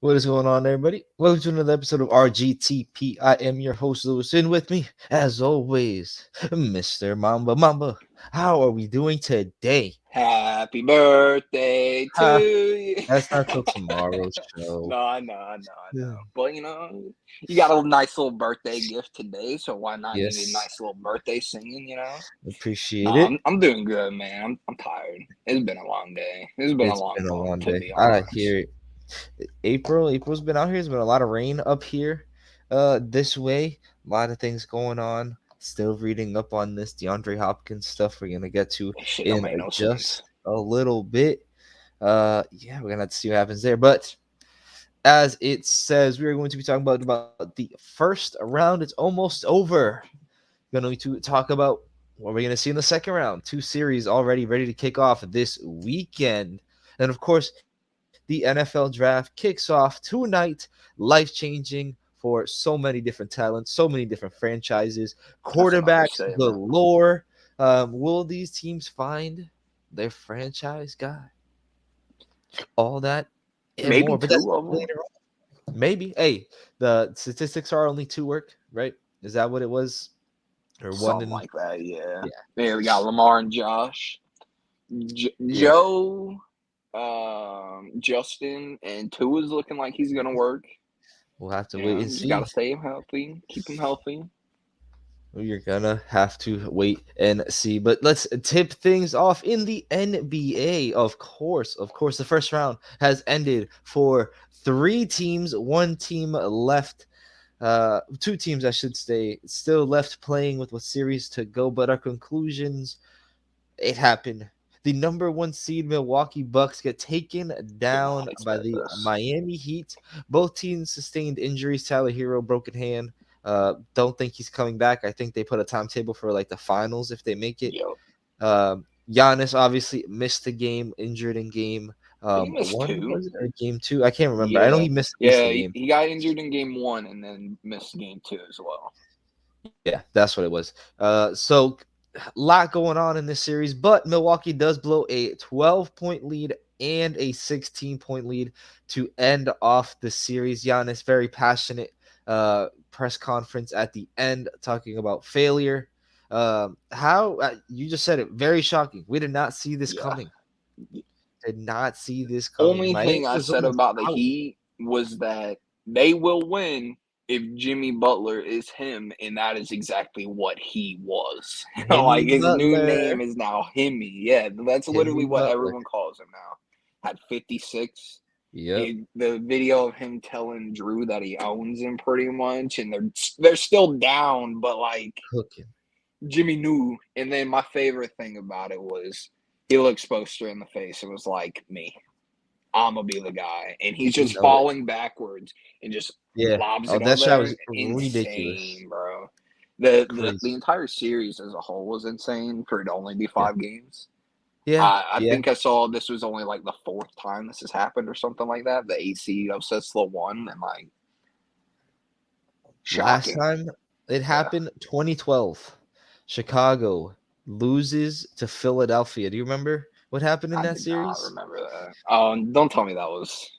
What is going on, everybody? Welcome to another episode of Rgtp. I am your host, Lewis, and with me, as always, Mr. Mamba. How are we doing today? Happy birthday to Ha! you. That's not till tomorrow's show. No, I know. Yeah. But you got a nice little birthday gift today, so why not give you a Yes, nice little birthday singing? No, appreciate it. I'm doing good, man. I'm tired. It's been a long day. It's been a It's long been a month, long to day. be I honest. hear it. April's been out here. There's been a lot of rain up here this way. A lot of things going on. Still reading up on this DeAndre Hopkins stuff we're gonna get to This shit don't in make no sense. just a little bit. Yeah, we're gonna have to see what happens there. But as it says, we are going to be talking about the first round. It's almost over. We're going to talk about what we're going to see in the second round. Two series already ready to kick off this weekend. And of course, the NFL draft kicks off tonight. Life changing for so many different talents, so many different franchises, That's an quarterbacks understatement. galore. Will these teams find their franchise guy? All that and Maybe more. But that's two of them. later on. Maybe. Hey, the statistics are only two work, right? Is that what it was? Or one Something in like that, yeah. yeah. Yeah, we got Lamar and Josh. Yeah. Joe, Justin, and Tua's looking like he's gonna work. We'll have to wait and Just gotta see. stay healthy, keep him healthy. You're gonna have to wait and see. But let's tip things off in the NBA. Of course, the first round has ended for three teams. One team left. Two teams, I should say, still left playing with what series to go. But our conclusions, it happened. The number one seed Milwaukee Bucks get taken Did down not by expect the this. Miami Heat. Both teams sustained injuries. Tyler Hero broken hand. Don't think he's coming back. I think they put a timetable for like the finals if they make it. Yep. Giannis obviously missed the game, injured in game He missed one, two. was it, or game two? I can't remember. I know Yeah. he missed at least Yeah, a he, game. he got injured in game one and then missed game two as well. Yeah, that's what it was. So lot going on in this series, but Milwaukee does blow a 12-point lead and a 16-point lead to end off the series. Giannis very passionate press conference at the end talking about failure. How you just said it, very shocking. We did not see this Yeah. coming. Did not see this coming. Only Miami thing I was said almost about the out. Heat was that they will win if Jimmy Butler is him, and that is exactly what he was. Himmy Like his new Butler. name is now Himmy. Yeah, that's literally Himmy what Butler. everyone calls him now. Had 56. Yep. The video of him telling Drew that he owns him pretty much, and they're still down, but like Cooking. Jimmy knew. And then my favorite thing about it was he looked Spoelstra in the face and was like, "Me, I'm gonna be the guy," and he's You just know it. falling backwards and just Yeah. lobs Oh, it up that shot there. was ridiculous. Insane, bro. The Crazy. entire series as a whole was insane for it to only be Yeah. 5 games. Yeah. I Yeah. think I saw this was only like the fourth time this has happened or something like that. The AC upsets the one and like Last shocking. time it Yeah. happened, 2012. Chicago loses to Philadelphia. Do you remember what happened in I that did not series? remember that. Oh, don't tell me that was.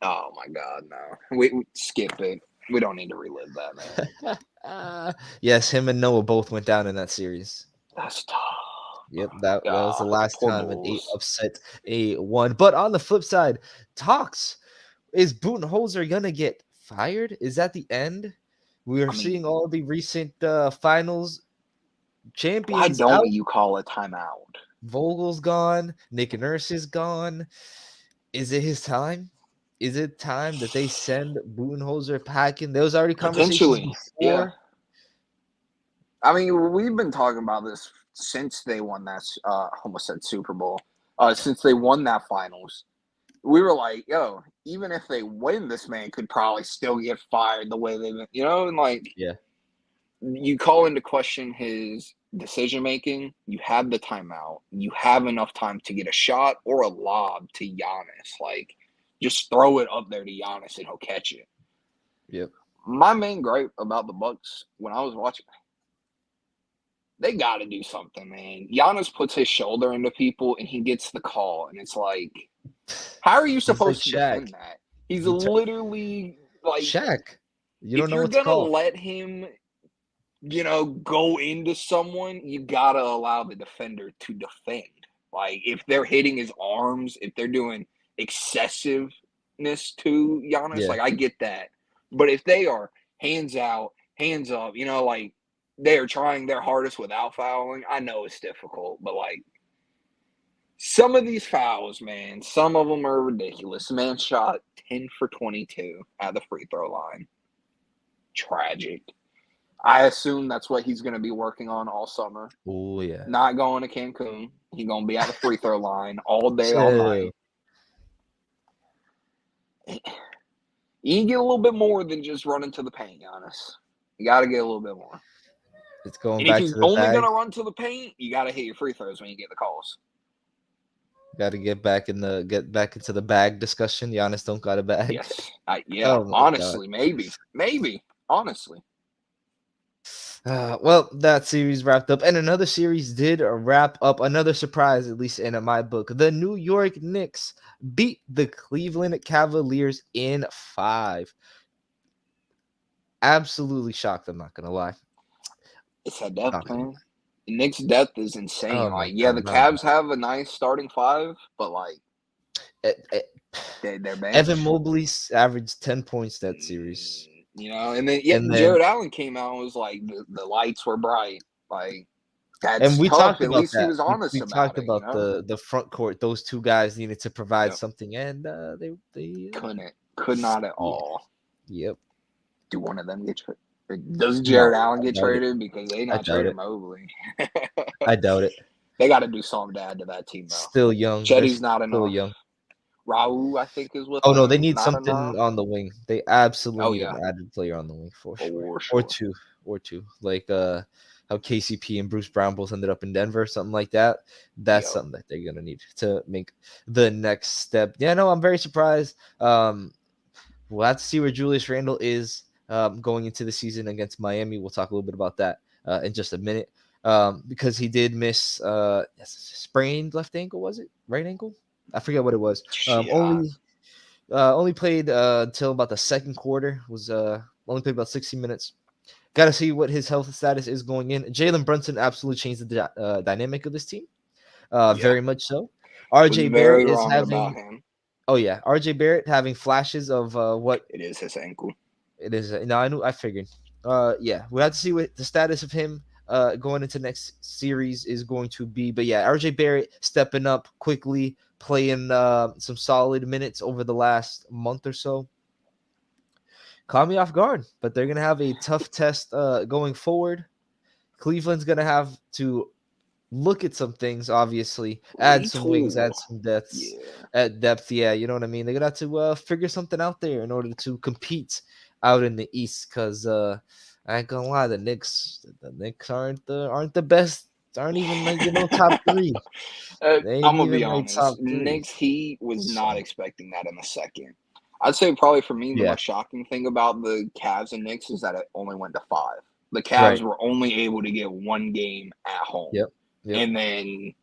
Oh my God, no. We skip it. We don't need to relive that, man. Yes, him and Noah both went down in that series. That's tough. Yep, that was the God, last poor time an 8 Bulls. upset a 1. But on the flip side, talks. Is Budenholzer gonna get fired? Is that the end? We are I seeing mean, all the recent finals why champions don't out. you call a timeout? Vogel's gone. Nick Nurse is gone. Is it his time? Is it time that they send Budenholzer packing? There was already conversations Potentially, yeah. before. I mean, we've been talking about this since they won that. Almost said Super Bowl. Since they won that finals, we were like, yo, even if they win, this man could probably still get fired the way they've been, and like Yeah. you call into question his decision making. You have the timeout. You have enough time to get a shot or a lob to Giannis. Like, just throw it up there to Giannis and he'll catch it. Yep. My main gripe about the Bucks when I was watching, they got to do something, man. Giannis puts his shoulder into people and he gets the call, and it's like, how are you He's like supposed to Shaq. defend that? He's He tur literally like, Shaq. You don't if know you're what to gonna call. let him, go into someone, you gotta allow the defender to defend. Like, if they're hitting his arms, if they're doing excessiveness to Giannis, Yeah. like, I get that. But if they are hands out, hands up, like, they are trying their hardest without fouling, I know it's difficult, but like, some of these fouls, man, some of them are ridiculous. Man shot 10 for 22 at the free throw line. Tragic. I assume that's what he's going to be working on all summer. Oh yeah. Not going to Cancun. He's going to be at the free throw line all day, all Chill. night. You can get a little bit more than just running to the paint, Giannis. You got to get a little bit more. It's going And if back you're to the only going bag. to run to the paint, you got to hit your free throws when you get the calls. Got to get back into the bag discussion. Giannis don't got a bag. Yes. Yeah. Oh my god. Honestly, maybe. Maybe. Honestly. Well, that series wrapped up, and another series did wrap up. Another surprise, at least in my book. The New York Knicks beat the Cleveland Cavaliers in 5. Absolutely shocked. I'm not gonna lie. It's that depth, Shocked. man. The Knicks' depth is Oh insane. my Like, yeah, god, the my Cavs god. have a nice starting five, but like Eh, eh, their Evan bench, Mobley averaged 10 points that series, and then yet and then Jared Allen came out and was like the lights were bright. Like, and that's we tough. talked At about least he that. was We honest we about talked it. about the front court. Those two guys needed to provide Yep. something, and Could not at yeah, all. yep. Do one of them get traded? Does Jared No, Allen I get doubt it. traded? Because they I not doubt traded it. Mobley. I doubt it. They got to do something to add to that team though. Still young. They're Chetty's not still enough. young. Raul, I think, is with Oh no, they them. need Not something enough. on the wing. They absolutely Oh need yeah, an added player on the wing for sure, for or sure. two, like how KCP and Bruce Brown both ended up in Denver, something like that. That's Yep. something that they're gonna need to make the next step. Yeah, no, I'm very surprised. We'll have to see where Julius Randle is going into the season against Miami. We'll talk a little bit about that in just a minute. Because he did miss sprained left ankle, was it right ankle? I forget what it was. Yeah. Only played until about the second quarter. Was only played about 60 minutes. Got to see what his health status is going in. Jalen Brunson absolutely changed the dynamic of this team. Yeah. Very much so. Was RJ Barrett very is wrong about having. him. Oh yeah, RJ Barrett having flashes of what It is his ankle. it is. No, I figured. Yeah, we have to see what the status of him going into next series is going to be. But yeah, RJ Barrett stepping up quickly, playing some solid minutes over the last month or so. Caught me off guard, but they're gonna have a tough test going forward. Cleveland's gonna have to look at some things, obviously, add some wings, Retool. add some depths, Yeah. at depth. Yeah, you know what I mean. They're gonna have to figure something out there in order to compete out in the East. Because I ain't gonna lie, the Knicks aren't the best. Aren't even like top three. They ain't I'm gonna be even like top honest. three. Knicks Heat was not So expecting that in the second. I'd say probably for me the yeah, most shocking thing about the Cavs and Knicks is that it only went to 5. The Cavs right. were only able to get one game at home, Yep. Yep. and then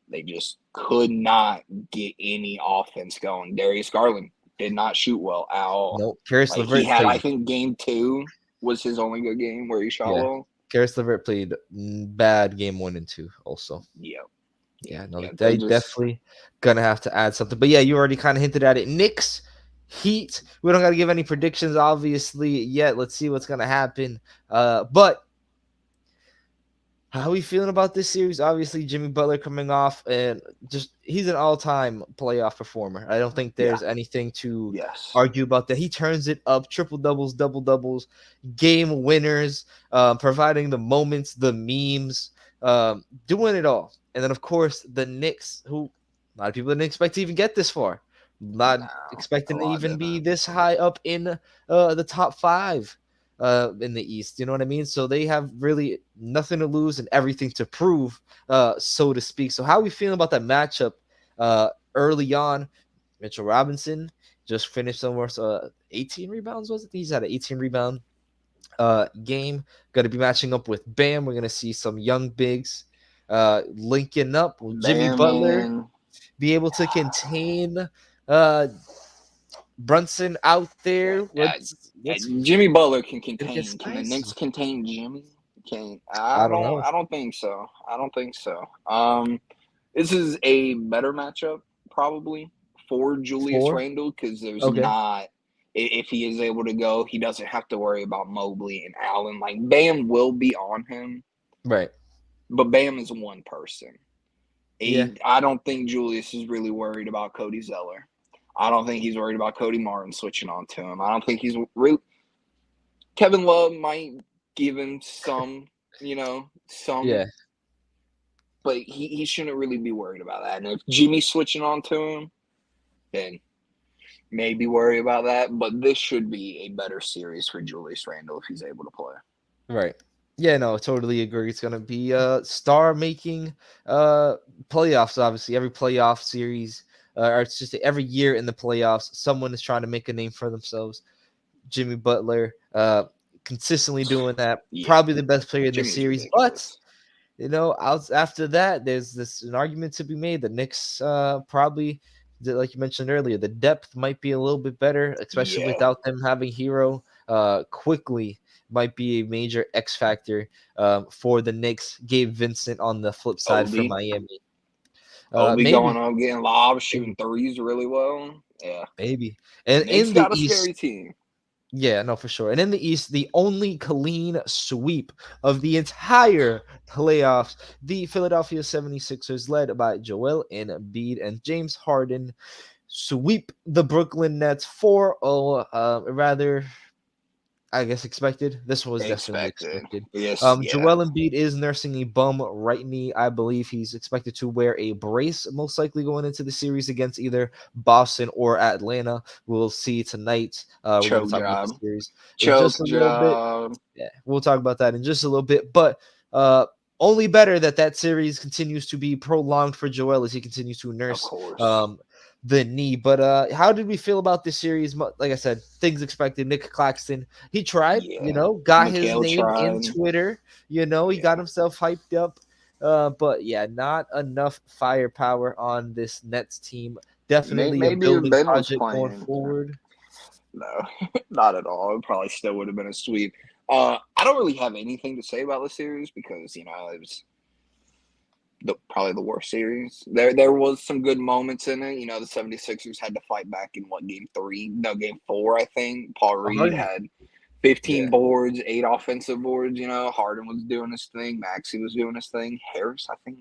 they just could not get any offense going. Darius Garland did not shoot well at all. Nope. Karis Like, he LeVert had, I played. think, game 2 was his only good game where he shot Yeah. well. Karis LeVert played bad game 1 and 2 also. Yeah, Yeah, no, they they just definitely gonna have to add something. But yeah, you already kind of hinted at it. Knicks, Heat. We don't gotta give any predictions, obviously, yet. Let's see what's gonna happen. But how are we feeling about this series? Obviously, Jimmy Butler coming off, and just he's an all-time playoff performer. I don't think yeah, there's anything to yes, argue about that. He turns it up, triple doubles, double doubles, game winners, providing the moments, the memes, doing it all. And then, of course, the Knicks, who a lot of people didn't expect to even get this far, not no, a expecting to lot even be didn't. this high up in the top 5 in the East. You know what I mean? So they have really nothing to lose and everything to prove, so to speak. So how are we feeling about that matchup early on? Mitchell Robinson just finished somewhere, 18 rebounds, was it? He's had an 18 rebound game. Going to be matching up with Bam. We're going to see some young bigs linking up. Will Jimmy Bam, Butler man, be able to contain uh, Brunson out there. Uh, Let's Jimmy Butler can it gets contain. Can the Knicks spicy. contain Jimmy? Can I don't know. I don't think so. I don't think so. This is a better matchup probably for Julius Four. Randle because there's Okay. not. If he is able to go, he doesn't have to worry about Mobley and Allen. Like Bam will be on him, Right. but Bam is one person. Yeah. I don't think Julius is really worried about Cody Zeller. I don't think he's worried about Cody Martin switching on to him. I don't think he's really. Kevin Love might give him some, Yeah. but he shouldn't really be worried about that. And if Jimmy's switching on to him, then maybe worry about that. But this should be a better series for Julius Randle if he's able to play. Right. Yeah, no, totally agree. It's gonna be star making playoffs, obviously. Every playoff series, or it's just every year in the playoffs, someone is trying to make a name for themselves. Jimmy Butler, consistently doing that. Yeah, Probably the best player in the Jimmy's series. But ridiculous. after that, there's this an argument to be made. The Knicks probably, like you mentioned earlier, the depth might be a little bit better, especially Yeah, without them having Hero. Quickly might be a major X factor for the Knicks. Gabe Vincent on the flip side for Obi, Miami. Obi going Maybe, up, getting lobs, maybe, shooting threes really well. Yeah, maybe. And Knicks in the got a East, scary team. yeah, no, for sure. And in the East, the only clean sweep of the entire playoffs, the Philadelphia 76ers, led by Joel Embiid and James Harden, sweep the Brooklyn Nets 4-0. Rather, I guess expected. This was definitely Expected. expected. Yes, yeah. Joel Embiid is nursing a bum right knee. I believe he's expected to wear a brace, most likely going into the series against either Boston or Atlanta. We'll see tonight. We're going to Choke talk about the job. series in Choke just a little bit. job. Yeah, we'll talk about that in just a little bit. But uh, only better that that series continues to be prolonged for Joel as he continues to Of nurse course. the knee. But how did we feel about this series? Like I said, things expected. Nick Claxton, he tried, Yeah. got his Mikhail name in tried. Twitter. He got Yeah. himself hyped up. But yeah, not enough firepower on this Nets team. Definitely a Maybe if building Ben was project going playing. forward. No, not at all. It probably still would have been a sweep. I don't really have anything to say about the series because, it was probably the worst series. There was some good moments in it. The 76ers had to fight back in what, game three? No, game four, I think. Paul Reed Harden, had 15 yeah, boards, 8 offensive boards. Harden was doing his thing. Maxey was doing his thing. Harris, I think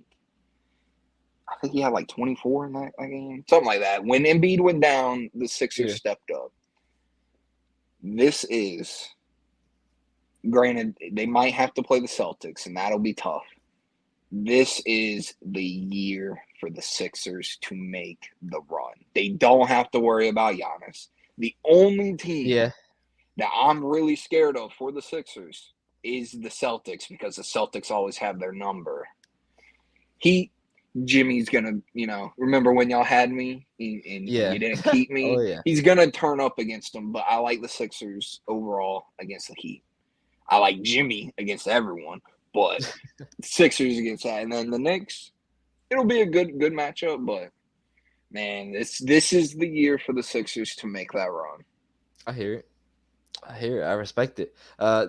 he had like 24 in that game, something like that. When Embiid went down, the Sixers yeah, stepped up. This is, granted, they might have to play the Celtics, and that'll be tough. This is the year for the Sixers to make the run. They don't have to worry about Giannis. The only team yeah, that I'm really scared of for the Sixers is the Celtics because the Celtics always have their number. Jimmy's gonna, remember when y'all had me and yeah. you didn't keep Oh me? yeah, He's gonna turn up against them, but I like the Sixers overall against the Heat. I like Jimmy against everyone, but Sixers against that, and then the Knicks. It'll be a good matchup, but man, this is the year for the Sixers to make that run. I hear it. I hear it. I respect it.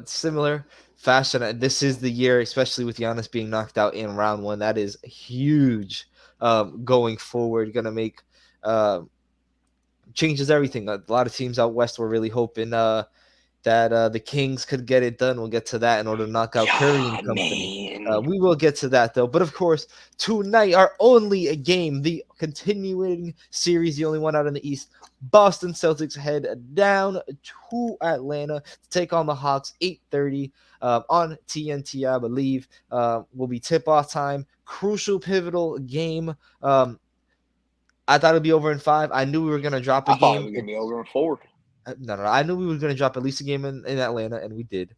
Similar fashion. This is the year, especially with Giannis being knocked out in round one. That is huge. Going forward, gonna make changes everything. A lot of teams out west were really hoping that the Kings could get it done. We'll get to that in order to knock out Curry and Yeah, company. man. We will get to that though. But of course, tonight our only a game, the continuing series, the only one out in the East. Boston Celtics head down to Atlanta to take on the Hawks. 8:30 on TNT, I believe, will be tip-off time. Crucial, pivotal game. I thought it'd be over in 5. I knew we were gonna drop a I thought it game. was gonna be over in 4. No. I knew we were going to drop at least a game in Atlanta, and we did.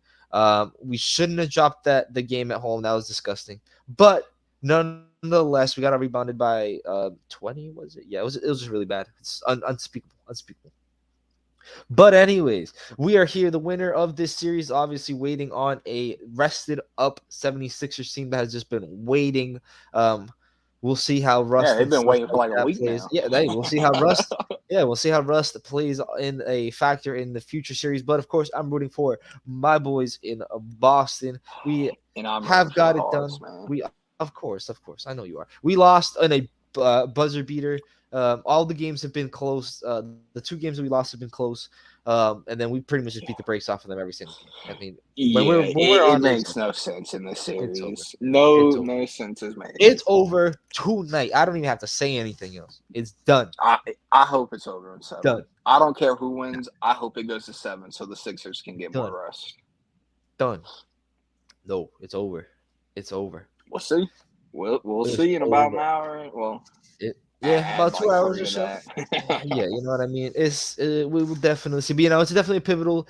We shouldn't have dropped the game at home. That was disgusting. But nonetheless, we got rebounded by 20. Was it? Yeah, it was just really bad. It's unspeakable, unspeakable. But anyways, we are here. The winner of this series, obviously waiting on a rested up 76ers team that has just been waiting. We'll see how Yeah, Rust they've and been stuff waiting for like like a that week plays. now. Yeah, we'll see how Rust. Yeah, we'll see how Rust plays in a factor in the future series. But of course, I'm rooting for my boys in Boston. We And I'm rooting have for the got it Hawks, done. man. Of course, I know you are. We lost in a buzzer beater. All the games have been close. The two games that we lost have been close. And then we pretty much just beat the brakes off of them every single game. I mean, Yeah, when we're it on, makes no sense in this it's over. series. It's No, over. no sense is made. It's over tonight. I don't even have to say anything else. It's done. I I hope it's over in Done. 7. I don't care who wins. I hope it goes to 7 so the Sixers can get Done. more rest. Done. No, it's over. It's over. We'll see. We'll It's see in about an over. hour. Well, Yeah, add about like 2 hours 3 or to so. that. Yeah, you know what I mean. We will definitely see. But, it's definitely a pivotal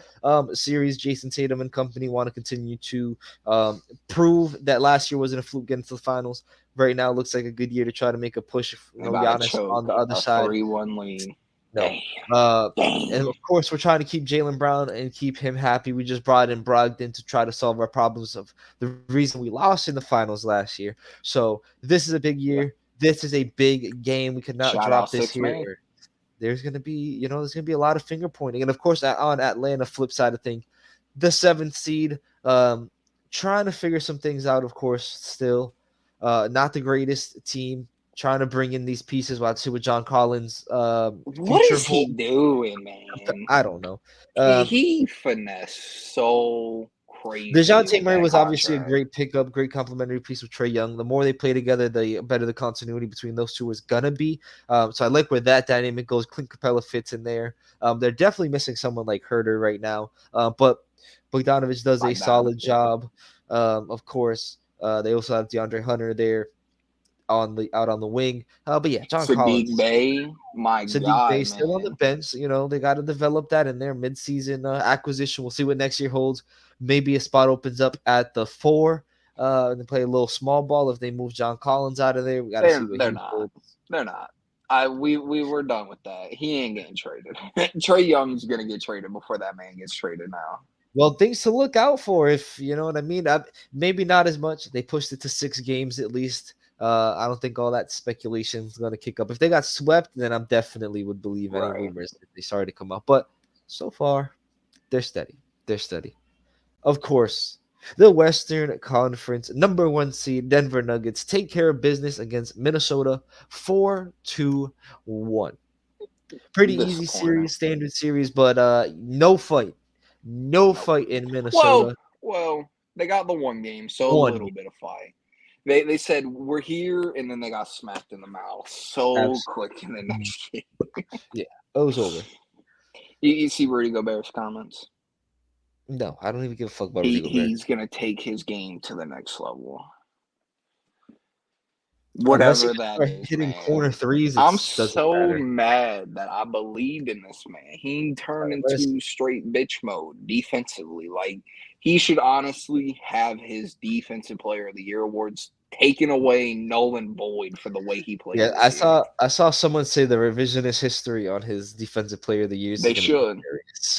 series. Jason Tatum and company want to continue to prove that last year wasn't a fluke getting to the finals. Right now, it looks like a good year to try to make a push. They about to Giannis on choke the other a side. 3-1 lead. No. Damn. And Damn. of course, we're trying to keep Jalen Brown and keep him happy. We just brought in Brogdon to try to solve our problems of the reason we lost in the finals last year. So this is a big Yeah. year. This is a big game. We could not Shout drop out this 6 here. man. There's gonna be a lot of finger pointing, and of course, on Atlanta flip side of thing, the seventh seed, trying to figure some things out. Of course, still, not the greatest team. Trying to bring in these pieces. We'll have to see what John Collins' What future is he holds. doing, man? I don't know. Um, He finessed so crazy DeJounte with Murray that was obviously a contract. great pickup, great complementary piece with Trey Young. The more they play together, the better the continuity between those two is gonna be. So I like where that dynamic goes. Clint Capella fits in there. They're definitely missing someone like Herder right now, but Bogdanovich does a solid Bogdanovich. job. Of course, they also have DeAndre Hunter there out on the wing. But yeah, John Sadiq Collins. Bey, my Sadiq Bey guy, still on the man. bench. They got to develop that in their midseason acquisition. We'll see what next year holds. Maybe a spot opens up at the 4. And they play a little small ball if they move John Collins out of there. We got to see what They're he not. holds. They're not. We were done with that. He ain't getting traded. Trey Young's gonna get traded before that man gets traded now. Well, things to look out for, if you know what I mean. Maybe not as much. They pushed it to 6 games at least. I don't think all that speculation is going to kick up. If they got swept, then I definitely would believe any Right. rumors if they started to come up. But so far, they're steady. They're steady. Of course, the Western Conference number 1 seed Denver Nuggets take care of business against Minnesota 4-1. Pretty easy Disappointing. series, standard series, but no fight. No Nope. fight in Well, Minnesota. well, they got the one game, so a One little game. bit of fight. They said we're here, and then they got smacked in the mouth so Absolutely. quick in the next game. Yeah, it was over. You see Rudy Gobert's comments. No, I don't even give a fuck about Rudy Gobert. He's gonna take his game to the next level. Unless he Whatever can that start is, hitting man. corner threes, it I'm doesn't so matter. mad that I believed in this man. He turned Unless into straight bitch mode defensively. Like he should honestly have his defensive player of the year awards taken away, null and void for the way he played Yeah, this I year. saw I saw someone say the revisionist history on his defensive player of the years is They going to be should.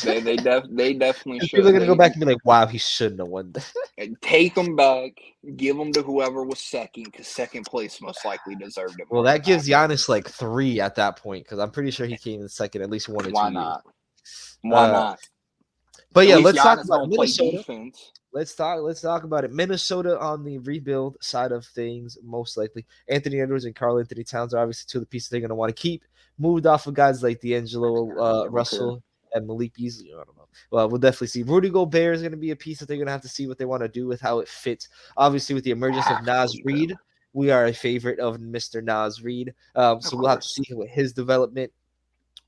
hilarious. They definitely Because people are should. going to go They back and be like, "Wow, he shouldn't have won that." take him back, give him to whoever was second, because second place most likely deserved it Well, more than that that gives man. Giannis like 3 at that point because I'm pretty sure he came in second at least 1 or 2 Why years. not? Why Uh, not? but At yeah, least let's talk Giannis about don't play Minnesota. defense. Let's talk about it. Minnesota on the rebuild side of things, most likely. Anthony Edwards and Karl Anthony Towns are obviously two of the pieces they're going to want to keep. Moved off of guys like I think D'Angelo they're gonna give up here. Russell and Malik Beasley. I don't know. Well, we'll definitely see. Rudy Gobert is going to be a piece that they're going to have to see what they want to do with how it fits. Obviously, with the emergence of Have to Nas keep him, Reed, we are a favorite of Mr. Nas Reed. of So we'll have to course. see what his development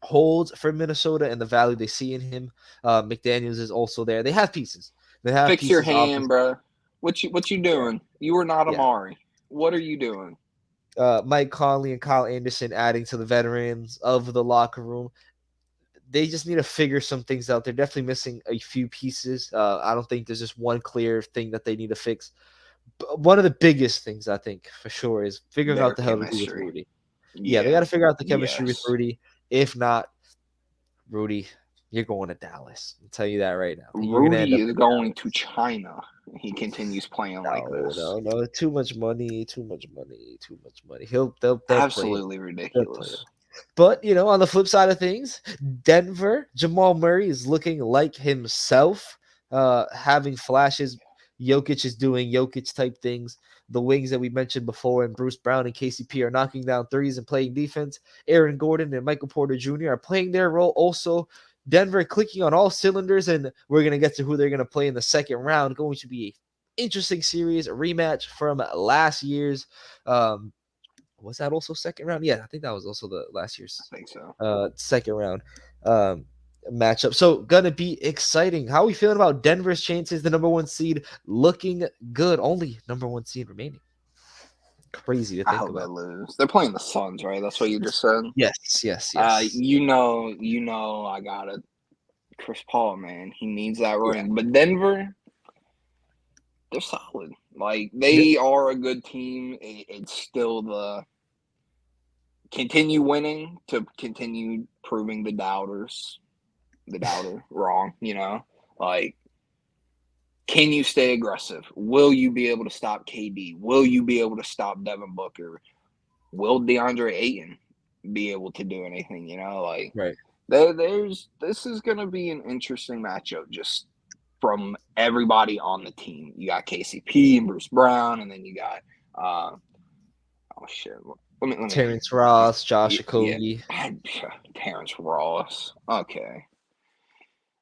holds for Minnesota and the value they see in him. McDaniels is also there. They have pieces. They have Fix your pieces, hand, obviously. bro. What you Yeah, doing? You are not yeah. Amari. What are you doing? Mike Conley and Kyle Anderson adding to the veterans of the locker room. They just need to figure some things out. They're definitely missing a few pieces. I don't think there's just one clear thing that they need to fix. But one of the biggest things I think for sure is figuring Their out the hell to do with chemistry. Rudy. Yeah, they got Yeah. to figure out the chemistry with Yes. Rudy. If not, Rudy, you're going to Dallas. I'll tell you that right now. You're gonna end Rudy up is in going to Dallas. China. he continues playing like No, this. no, no. Too much money. Too much money. Too much money. They'll play him. Absolutely They'll play him. ridiculous. But on the flip side of things, Denver, Jamal Murray is looking like himself, having flashes. Jokic is doing Jokic type things. The wings that we mentioned before, and Bruce Brown and KCP are knocking down threes and playing defense. Aaron Gordon and Michael Porter Jr. are playing their role. Also, Denver clicking on all cylinders, and we're gonna get to who they're gonna play in the second round. Going to be a interesting series, a rematch from last year's. Was that also second round? Yeah, I think that was also the last year's I think so. second round um, matchup. So gonna be exciting. How are we feeling about Denver's chances? The number one seed looking good. Only number one seed remaining. Crazy to I think hope they about. lose. They're playing the Suns, right? That's what you just said. Yes, yes, yes. I got it. Chris Paul, man, he needs that Yeah. ring. But Denver, they're solid. Like Yep. they are a good team. It's still the continue winning to continue proving the doubter wrong. Like can you stay aggressive? Will you be able to stop KD? Will you be able to stop Devin Booker? Will DeAndre Ayton be able to do anything? Like Right. this is going to be an interesting matchup just from everybody on the team. You got KCP and Bruce Brown, and then you got oh shit. Let me Terrence Ross, Josh yeah, Okogie. Terrence Ross. Okay.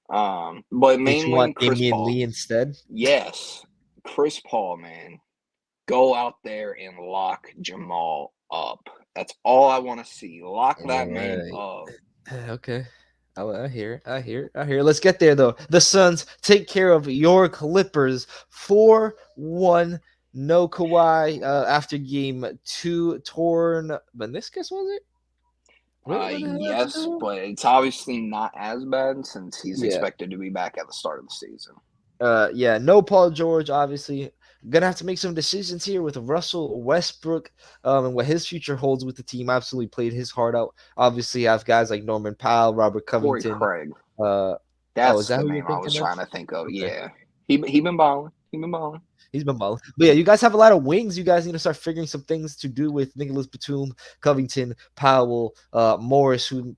But Did you mainly want Chris Damian Paul. Lee instead? Yes, Chris Paul, man. Go out there and lock Jamal up. That's all I want to see. Lock that man Right. up. Okay. I hear it. I hear it. I hear it. Let's get there though. The Suns take care of your Clippers 4-1. No Kawhi after game two. Torn meniscus, was it? What the hell happened Yes, to him? but it's obviously not as bad since he's Yeah. expected to be back at the start of the season. Yeah, no Paul George, obviously. Gonna have to make some decisions here with Russell Westbrook and what his future holds with the team. Absolutely played his heart out. Obviously, you have guys like Norman Powell, Robert Corey Covington. Craig. Uh, oh, is That's that the who you're name I was thinking of? trying to think of. Okay. Yeah. He been balling. He been balling. He's been balling. But yeah, you guys have a lot of wings. You guys need to start figuring some things to do with Nicholas Batum, Covington, Powell, Morris, who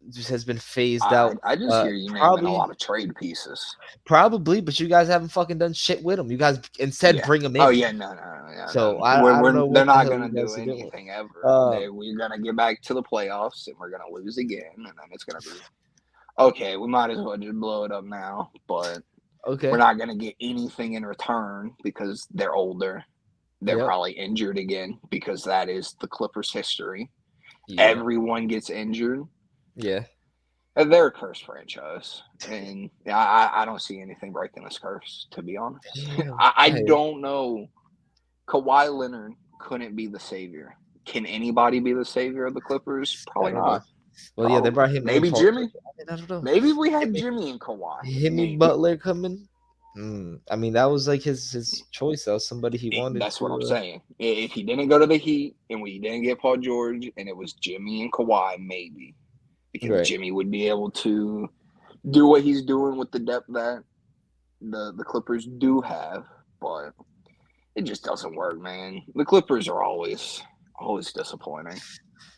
just has been phased I out. I just hear you naming a Probably, lot of trade pieces. probably, but you guys haven't fucking done shit with them. You guys instead Yeah. bring them Oh in. yeah, no. So We're, I don't we're know they're what the not hell gonna you do guys are doing. anything ever. Um, We're gonna get back to the playoffs and we're gonna lose again, and then it's gonna be okay. We might as well just blow it up now, but we're okay. not gonna get anything in return because they're older. They're Yep. probably injured again because that is the Clippers' history. Yep. Everyone gets injured. Yeah. And they're a cursed franchise, and I don't see anything breaking this curse. To be honest, Damn. I Hey. don't know. Kawhi Leonard couldn't be the savior. Can anybody be the savior of the Clippers? I Probably don't know. not. Well, yeah, they Probably brought him and maybe Paul Jimmy. George. I don't know. Maybe if we had Him, Jimmy and Kawhi. Himmy Maybe Butler coming. I mean, that was like his choice. That was somebody he wanted that's what I'm to. saying. If he didn't go to the Heat and we didn't get Paul George and it was Jimmy and Kawhi, maybe because Right. Jimmy would be able to do what he's doing with the depth that the Clippers do have, but it just doesn't work, man. The Clippers are always disappointing.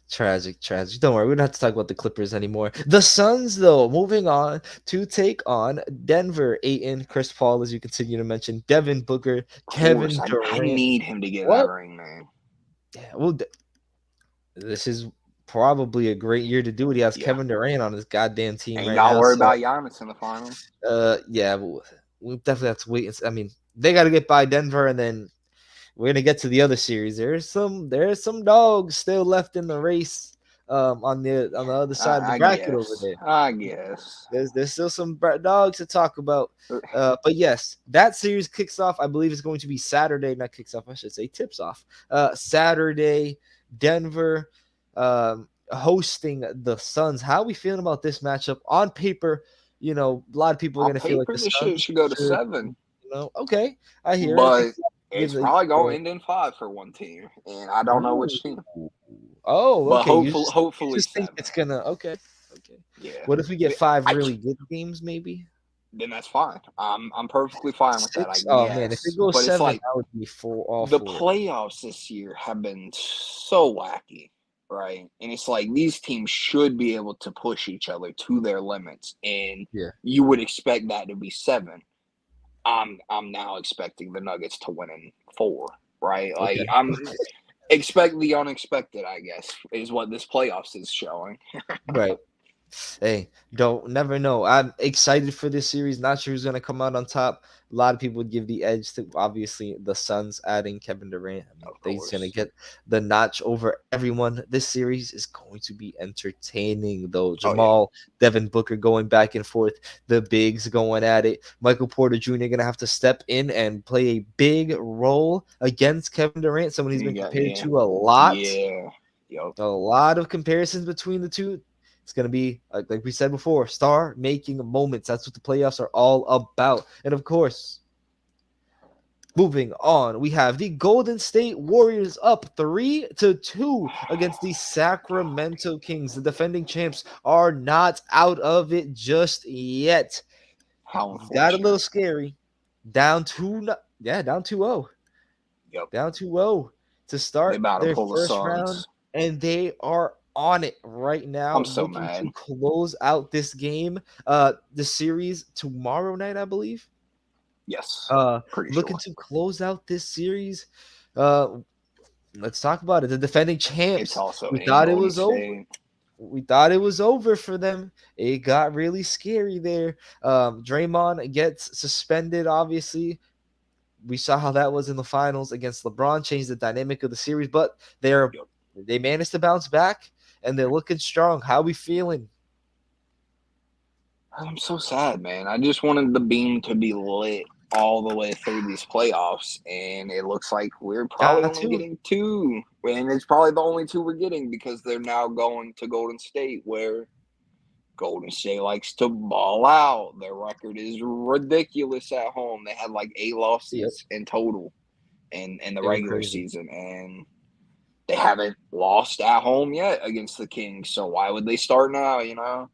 Tragic, tragic. Don't worry, we don't have to talk about the Clippers anymore. The Suns, though, moving on to take on Denver. Aiton, Chris Paul, as you continue to mention, Devin Booker, Of course, Kevin I Durant. need him to get that What? ring, man. Yeah, well, this is probably a great year to do it. He has Yeah, Kevin Durant on his goddamn team and you right gotta now. worry So, about Giannis in the finals. yeah, we definitely have to wait. I mean, they got to get by Denver, and then we're gonna get to the other series. There's some dogs still left in the race. On the other side of the I bracket over guess. there. I guess. There's still some dogs to talk about. But yes, that series kicks off. I believe it's going to be Saturday. Not kicks off. I should say tips off. Saturday, Denver hosting the Suns. How are we feeling about this matchup? On paper, a lot of people are On going to feel like paper, the this shit Suns should go to should, 7, okay. I hear it. I think but you give it's the probably gonna end in 5 for one team, and I don't know ooh. which team. Oh, But okay. You hopefully just think 7. it's gonna okay. Okay. Yeah. What if we get five I really good games, maybe? then that's fine. I'm perfectly fine with that, I 6? Oh man, if it guess. goes But it's 7, like I would be all the for it. playoffs this year have been so wacky, right? And it's like these teams should be able to push each other to their limits, and Yeah. you would expect that to be 7. I'm now expecting the Nuggets to win in 4, right? Like Okay. I'm expect the unexpected, I guess, is what this playoffs is showing. Right. Hey, don't never know. I'm excited for this series. Not sure who's gonna come out on top. A lot of people would give the edge to obviously the Suns adding Kevin Durant. I mean, Of they's gonna course. get the notch over everyone. This series is going to be entertaining though. Oh yeah. Jamal, Devin Booker going back and forth, the bigs going at it. Michael Porter Jr. gonna have to step in and play a big role against Kevin Durant, someone he's You been got compared yeah. to a lot. Yeah. Yep. A lot of comparisons between the two. It's going to be, like we said before, star making moments. That's what the playoffs are all about. And of course, moving on, we have the Golden State Warriors up 3-2 against the Sacramento Kings. The defending champs are not out of it just yet. How Got a little unfortunate. scary. Down 2, yeah, down 2-0. Yep. Down 2-0 to They start about to their pull the first round, Suns. and they are on it right now, I'm so looking mad. to close out this game, the series tomorrow night, I believe. Yes. Uh, Pretty looking sure. to close out this series. Uh, let's talk about it. The defending It's champs. also We in thought it Golden was over. State. We thought it was over for them. It got really scary there. Draymond gets suspended, obviously. We saw how that was in the finals against LeBron, changed the dynamic of the series, but Yep. they managed to bounce back and they're looking strong. How we feeling? I'm so sad, man. I just wanted the beam to be lit all the way through these playoffs, and it looks like we're probably Got only to. getting 2. And it's probably the only 2 we're getting because they're now going to Golden State, where Golden State likes to ball out. Their record is ridiculous at home. They had like 8 Yep, losses in total in the they were regular crazy. season, and they haven't lost at home yet against the Kings. So why would they start now?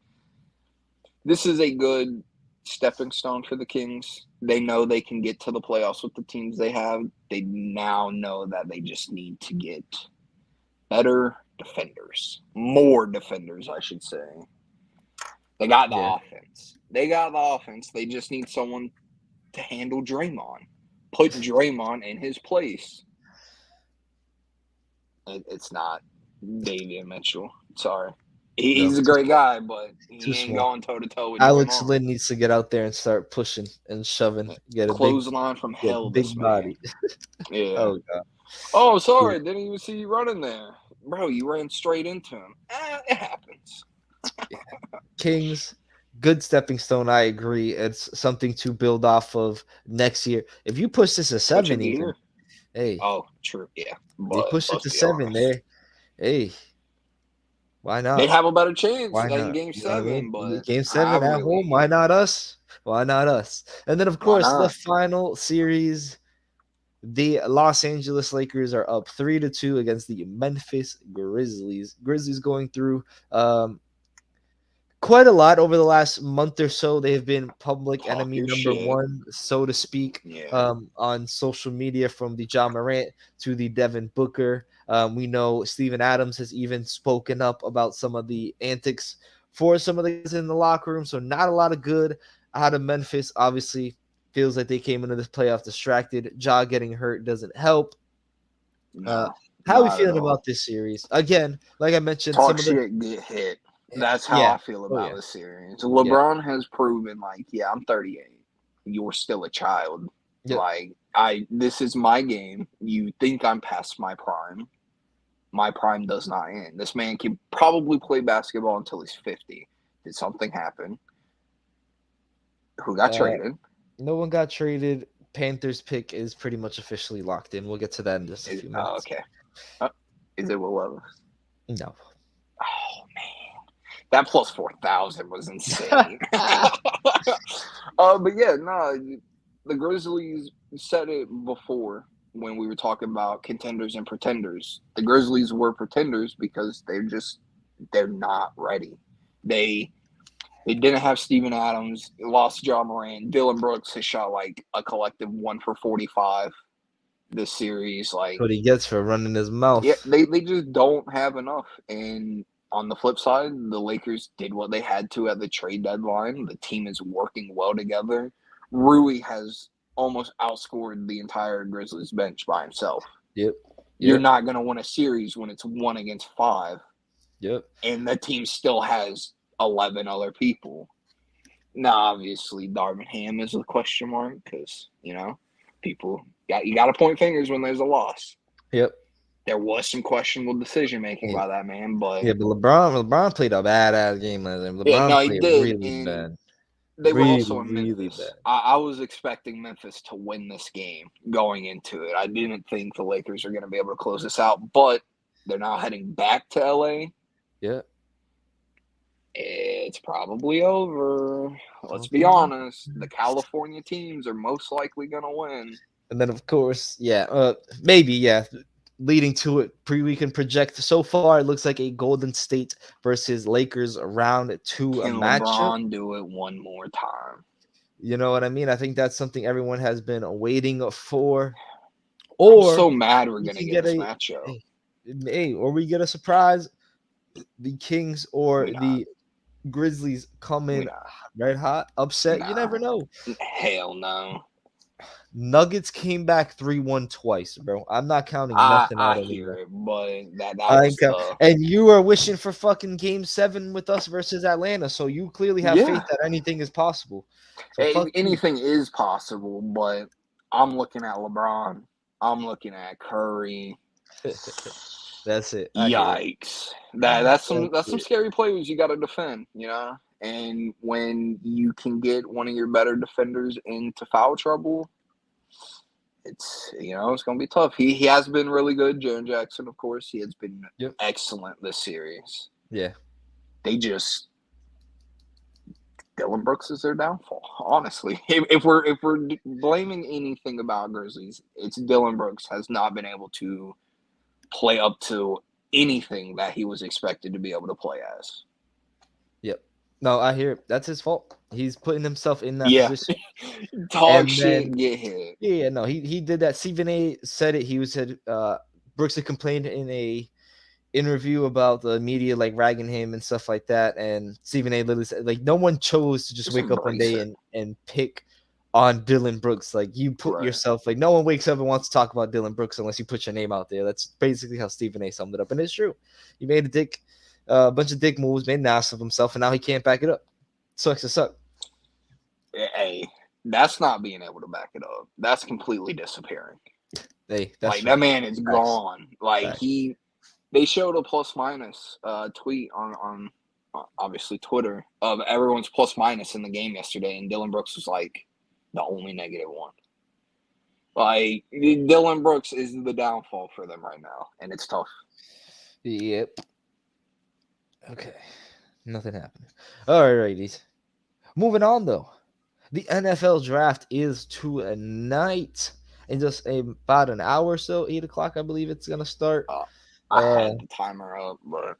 This is a good stepping stone for the Kings. They know they can get to the playoffs with the teams they have. They now know that they just need to get better defenders, more defenders, I should say. They got the Yeah. offense. They got the offense. They just need someone to handle Draymond. Put Draymond in his place. It's not Davion Mitchell. Sorry. No, He's a too great small. guy, but Too he ain't small. going toe to toe with Alex Draymond. Lynn needs to get out there and start pushing and shoving. Clothesline from Get hell, this big man. body. Yeah. Oh god. Oh, Yeah. sorry. Didn't even see you running there. Bro, you ran straight into him. It happens. Kings, good stepping stone. I agree. It's something to build off of next year. If you push this to What you 7, even, hear? hey, Oh, true. Yeah. they But push it let's to be 7 honest. there. Hey, why They'd not? have a better chance Why in not? game You know what I 7, mean? but Game I 7 at home. really. Why not us? Why not us? And then, of Why course, the not? final series. The Los Angeles Lakers are up 3-2 against the Memphis Grizzlies. Grizzlies going through quite a lot over the last month or so. They have been public Talk enemy your number shit. one, so to speak, Yeah. on social media, from the John Morant to the Devin Booker. We know Steven Adams has even spoken up about some of the antics for some of the guys in the locker room. So not a lot of good out of Memphis. Obviously, feels like they came into this playoff distracted. Ja getting hurt doesn't help. Uh, No, how are we not at feeling all. about this series? Again, like I mentioned, Talk some of the shit, get hit. That's how yeah, I feel oh about yeah, this series. yeah, LeBron has proven, like, yeah, I'm 38. You're still a child. yep. Like, this is my game. You think I'm past my prime. My prime does not end. This man can probably play basketball until he's 50. Did something happen? Who got Uh, traded? no one got traded. Panthers pick is pretty much officially locked in. We'll get to that in just a few Oh, minutes. okay. Uh, is it Will Levis? No. Oh, man. That plus 4,000 was insane. But yeah, no, the Grizzlies said it before when we were talking about contenders and pretenders. The Grizzlies were pretenders because they're not ready. They They didn't have Steven Adams. Lost John Moran. Dylan Brooks has shot like a collective 1 for 45 this series. That's Like, what he gets for running his yeah, mouth. they just don't have enough. And on the flip side, the Lakers did what they had to at the trade deadline. The team is working well together. Rui has almost outscored the entire Grizzlies bench by himself. Yep. You're Yep. not going to win a series when it's 1 against 5, Yep. and the team still has 11 other people. Now, obviously, Darvin Ham is a question mark because, people you got to point fingers when there's a loss. Yep. There was some questionable decision making Yeah, by that man, but yeah, but LeBron played a badass game last time. yeah, LeBron no, he played did. really And bad. they were Really, also in really Memphis. bad. I was expecting Memphis to win this game going into it. I didn't think the Lakers are going to be able to close this out, but they're now heading back to LA. Yeah. It's probably over. Let's be Okay. honest. The California teams are most likely going to win. And then of course, yeah, maybe, yeah. Leading to it, we can project so far. It looks like a Golden State versus Lakers round two a Can matchup. LeBron do it one more time? You know what I mean? I think that's something everyone has been waiting for. I'm Or so mad we're we going to can get get this a, matchup. or we get a surprise. The Kings or We not. the Grizzlies come We in not. red hot, upset. You Nah. never know. Hell no. Nuggets came back 3-1 twice, bro. I'm not counting I nothing I out hear anymore. it, but that I was ain't count. the And you are wishing for fucking game 7 with us versus Atlanta. So you clearly have faith yeah. that anything is possible. So Hey, fuck you. anything is possible, but I'm looking at LeBron. I'm looking at Curry. That's it. I hear it. Yikes! That's some It. scary players you got to defend. And when you can get one of your better defenders into foul trouble, it's gonna be tough. He has been really good. Jaren Jackson, of course, he has been Yep. excellent this series. Yeah. They just Dylan Brooks is their downfall. Honestly, if we're blaming anything about Grizzlies, it's Dylan Brooks has not been able to play up to anything that he was expected to be able to play as. Yep. No, I hear it. That's his fault. He's putting himself in that Yeah, position. talk And shit, then and get hit. yeah, no, he did that. Stephen A said it. He said Brooks had complained in a interview about the media like ragging him and stuff like that. And Stephen A literally said like no one chose to just Just wake up one embrace day it. and pick on Dylan Brooks. Like you put Right. yourself like no one wakes up and wants to talk about Dylan Brooks unless you put your name out there. That's basically how Stephen A summed it up. And it's true. He made a bunch of dick moves, made an ass of himself, and now he can't back it up. Sucks to suck. Hey, that's not being able to back it up. That's completely disappearing. Hey, that's Like true. that man is Facts. gone. Like Facts. they showed a plus minus tweet on obviously Twitter of everyone's plus minus in the game yesterday, and Dylan Brooks was like the only -1. Like Dylan Brooks is the downfall for them right now, and it's tough. Yep. Okay. Nothing happened. All right, ladies. Moving on though. The NFL draft is tonight in just about an hour or so, 8 o'clock, I believe it's gonna start. Uh, I Uh, had the timer up, but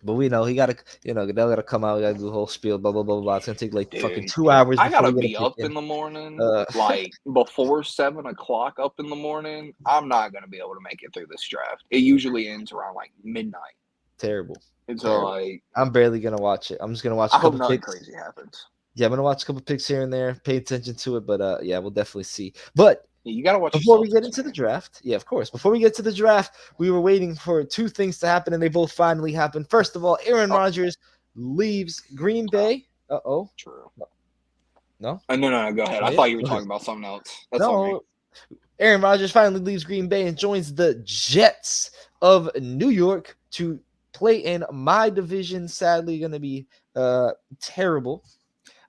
but we know he gotta, they gotta come out, we gotta do the whole spiel, blah blah blah blah. It's gonna take like fucking dude, 2 hours I before gotta we get a be pick up in. in the morning, Uh, like before 7 o'clock up in the morning. I'm not gonna be able to make it through this draft. It usually ends around like midnight, terrible, and so terrible. like I'm barely gonna watch it. I'm just gonna watch I a hope couple nothing picks. crazy happens. Yeah, I'm gonna watch a couple picks here and there, pay attention to it, but yeah, we'll definitely see. But Yeah, you gotta watch your before we get Celtics, into the man. draft, yeah, of course. Before we get to the draft, we were waiting for two things to happen, and they both finally happened. First of all, Aaron Oh, Rodgers leaves Green Bay. Uh-oh. true. No? No. Go ahead. Not I yet? thought you were Okay. talking about something else. That's on me. No. Aaron Rodgers finally leaves Green Bay and joins the Jets of New York to play in my division. Sadly, going to be terrible.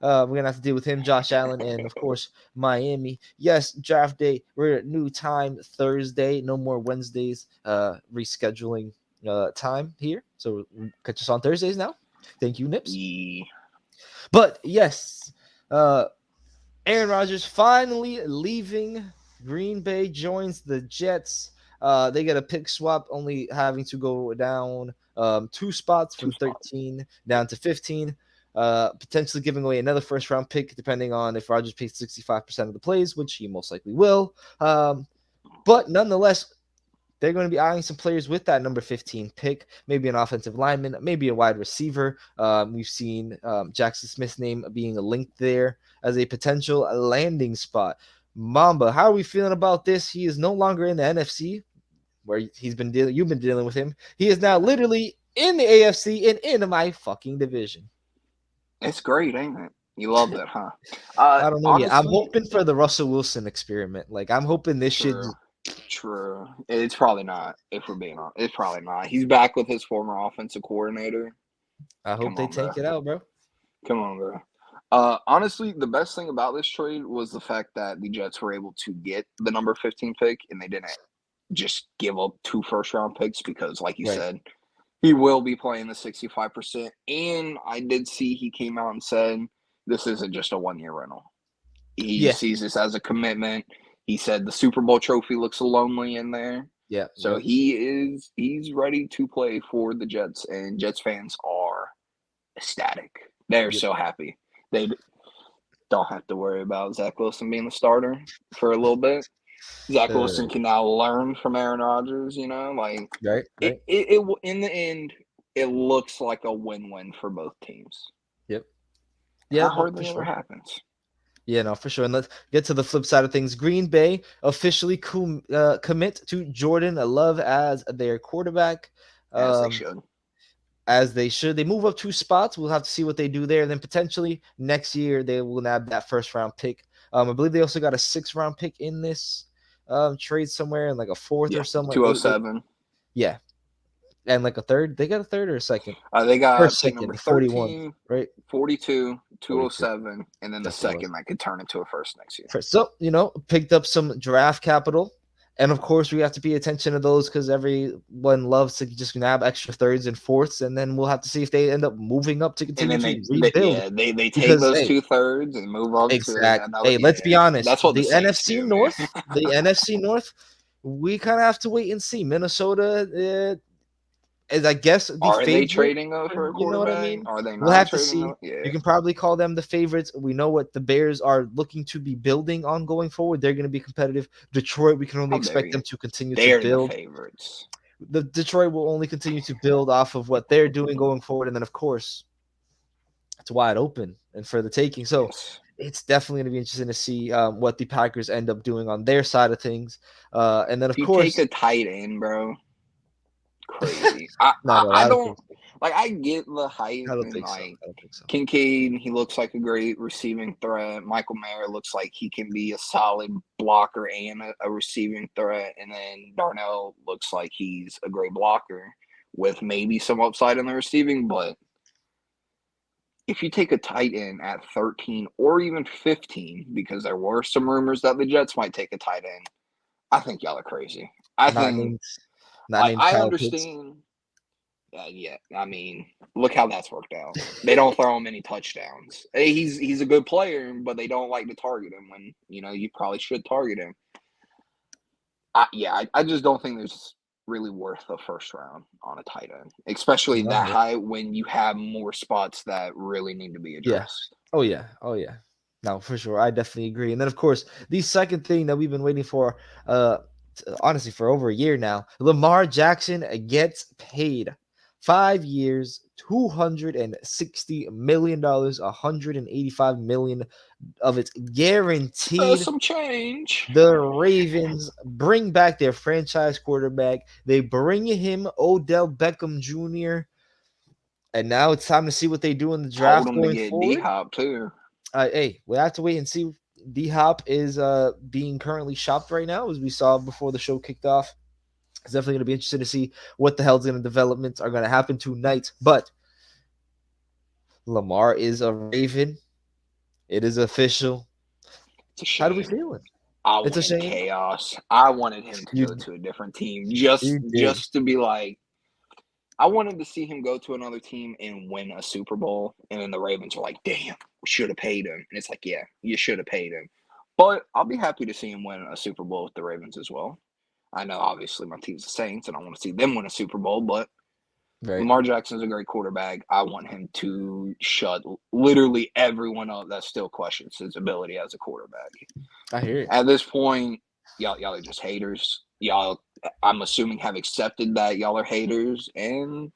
We're gonna have to deal with him, Josh Allen, and of course Miami. Yes, draft day. We're at new time Thursday. No more Wednesdays. Rescheduling time here. So catch us on Thursdays now. Thank you, Nips. Yeah. But yes, Aaron Rodgers finally leaving Green Bay, joins the Jets. They get a pick swap, only having to go down 2 spots from 13 down to 15. potentially giving away another first round pick, depending on if Rodgers pays 65% of the plays, which he most likely will. But nonetheless, they're going to be eyeing some players with that number 15 pick, maybe an offensive lineman, maybe a wide receiver. We've seen Jackson Smith's name being linked there as a potential landing spot. Mamba, how are we feeling about this? He is no longer in the NFC, where you've been dealing with him. He is now literally in the AFC and in my fucking division. It's great, ain't it? You love that, huh? I don't know yet. I'm Honestly, hoping for the Russell Wilson experiment. Like I'm hoping this should. true. True. It's probably not, if we're being honest. It's probably not. He's back with his former offensive coordinator. I hope Come they on, bro. tank it out, bro. Come on, bro. Honestly, the best thing about this trade was the fact that the Jets were able to get the number 15 pick and they didn't just give up 2 first-round picks because, like you Right. said, he will be playing the 65%. And I did see he came out and said this isn't just a one-year rental. He Yeah. sees this as a commitment. He said the Super Bowl trophy looks lonely in there. Yeah. So Yep. he's ready to play for the Jets, and Jets fans are ecstatic. They're Yep. so happy. They don't have to worry about Zach Wilson being the starter for a little bit. Zach Wilson can now learn from Aaron Rodgers. Like Right. Right. it in the end, it looks like a win-win for both teams. Yep. And Yeah. that No, for hardly ever sure. happens. Yeah, no, for sure. And let's get to the flip side of things. Green Bay officially commit to Jordan Love as their quarterback, As they um, should. as they should. They move up 2 spots. We'll have to see what they do there. And then potentially next year they will nab that first round pick. I believe they also got a 6th round pick in this trade somewhere, and like a fourth Yeah. or something. Like $207. yeah, and like a third. They got a third or a second? They got First, pick number second, 41, 13, right? 42, 42. 207, and then the That's what it was. second that could turn into a first next year. So, picked up some draft capital. And of course, we have to pay attention to those because everyone loves to just nab extra thirds and fourths. And then we'll have to see if they end up moving up to And continue then to rebuild. they take Because, those hey, 2/3 and move up to exact. another. Hey, let's be Yeah, honest. that's what the The Saints NFC do, man. North, we kind of have to wait and see. Minnesota, is I guess the Are they favorite. trading for a You know what I quarterback? mean? Are they We'll not have to trading? see. Yeah. You can probably call them the favorites. We know what the Bears are looking to be building on going forward. They're going to be competitive. Detroit, we can only How dare expect them you? to continue to They're the build. favorites. The Detroit will only continue to build off of what they're doing going forward, and then of course it's wide open and for the taking. So Yes. it's definitely going to be interesting to see what the Packers end up doing on their side of things. And then of If you take course, a tight end, bro, crazy. I, no, I no, I I don't don't think so. like. I get the hype I don't and think so. like I don't think so. Kincaid. He looks like a great receiving threat. Michael Mayer looks like he can be a solid blocker and a receiving threat. And then Darnell looks like he's a great blocker with maybe some upside in the receiving. But if you take a tight end at 13 or even 15, because there were some rumors that the Jets might take a tight end, I think y'all are crazy. I Not think named, not like named I Kyle Pitts. understand. Yeah, I mean, look how that's worked out. They don't throw him any touchdowns. Hey, he's a good player, but they don't like to target him when you probably should target him. I just don't think there's really worth a first round on a tight end, especially No, that yeah. high when you have more spots that really need to be Yeah. addressed. Oh yeah. Oh yeah. No, for sure. I definitely agree. And then of course, the second thing that we've been waiting for, honestly, for over a year now, Lamar Jackson gets paid 5 years, $260 million, 185 million of it's guaranteed. Some change. The Ravens bring back their franchise quarterback. They bring him Odell Beckham Jr. And now it's time to see what they do in the Told draft him to going get D forward. Hop too. Hey, we have to wait and see. D Hop is being currently shopped right now, as we saw before the show kicked off. It's definitely going to be interesting to see what the hell's going to developments are going to happen tonight. But Lamar is a Raven. It is official. It's a How do we shame. feel? I It's a wanted shame. chaos. I wanted him to You go to a different team just you did. just to be like I wanted to see him go to another team and win a Super Bowl. And then the Ravens were like, damn, we should have paid him. And it's like, yeah, you should have paid him. But I'll be happy to see him win a Super Bowl with the Ravens as well. I know, obviously, my team's the Saints, and I want to see them win a Super Bowl, but Right. Lamar Jackson's a great quarterback. I want him to shut literally everyone up that still questions his ability as a quarterback. I hear you. At this point, y'all are just haters. Y'all, I'm assuming, have accepted that y'all are haters and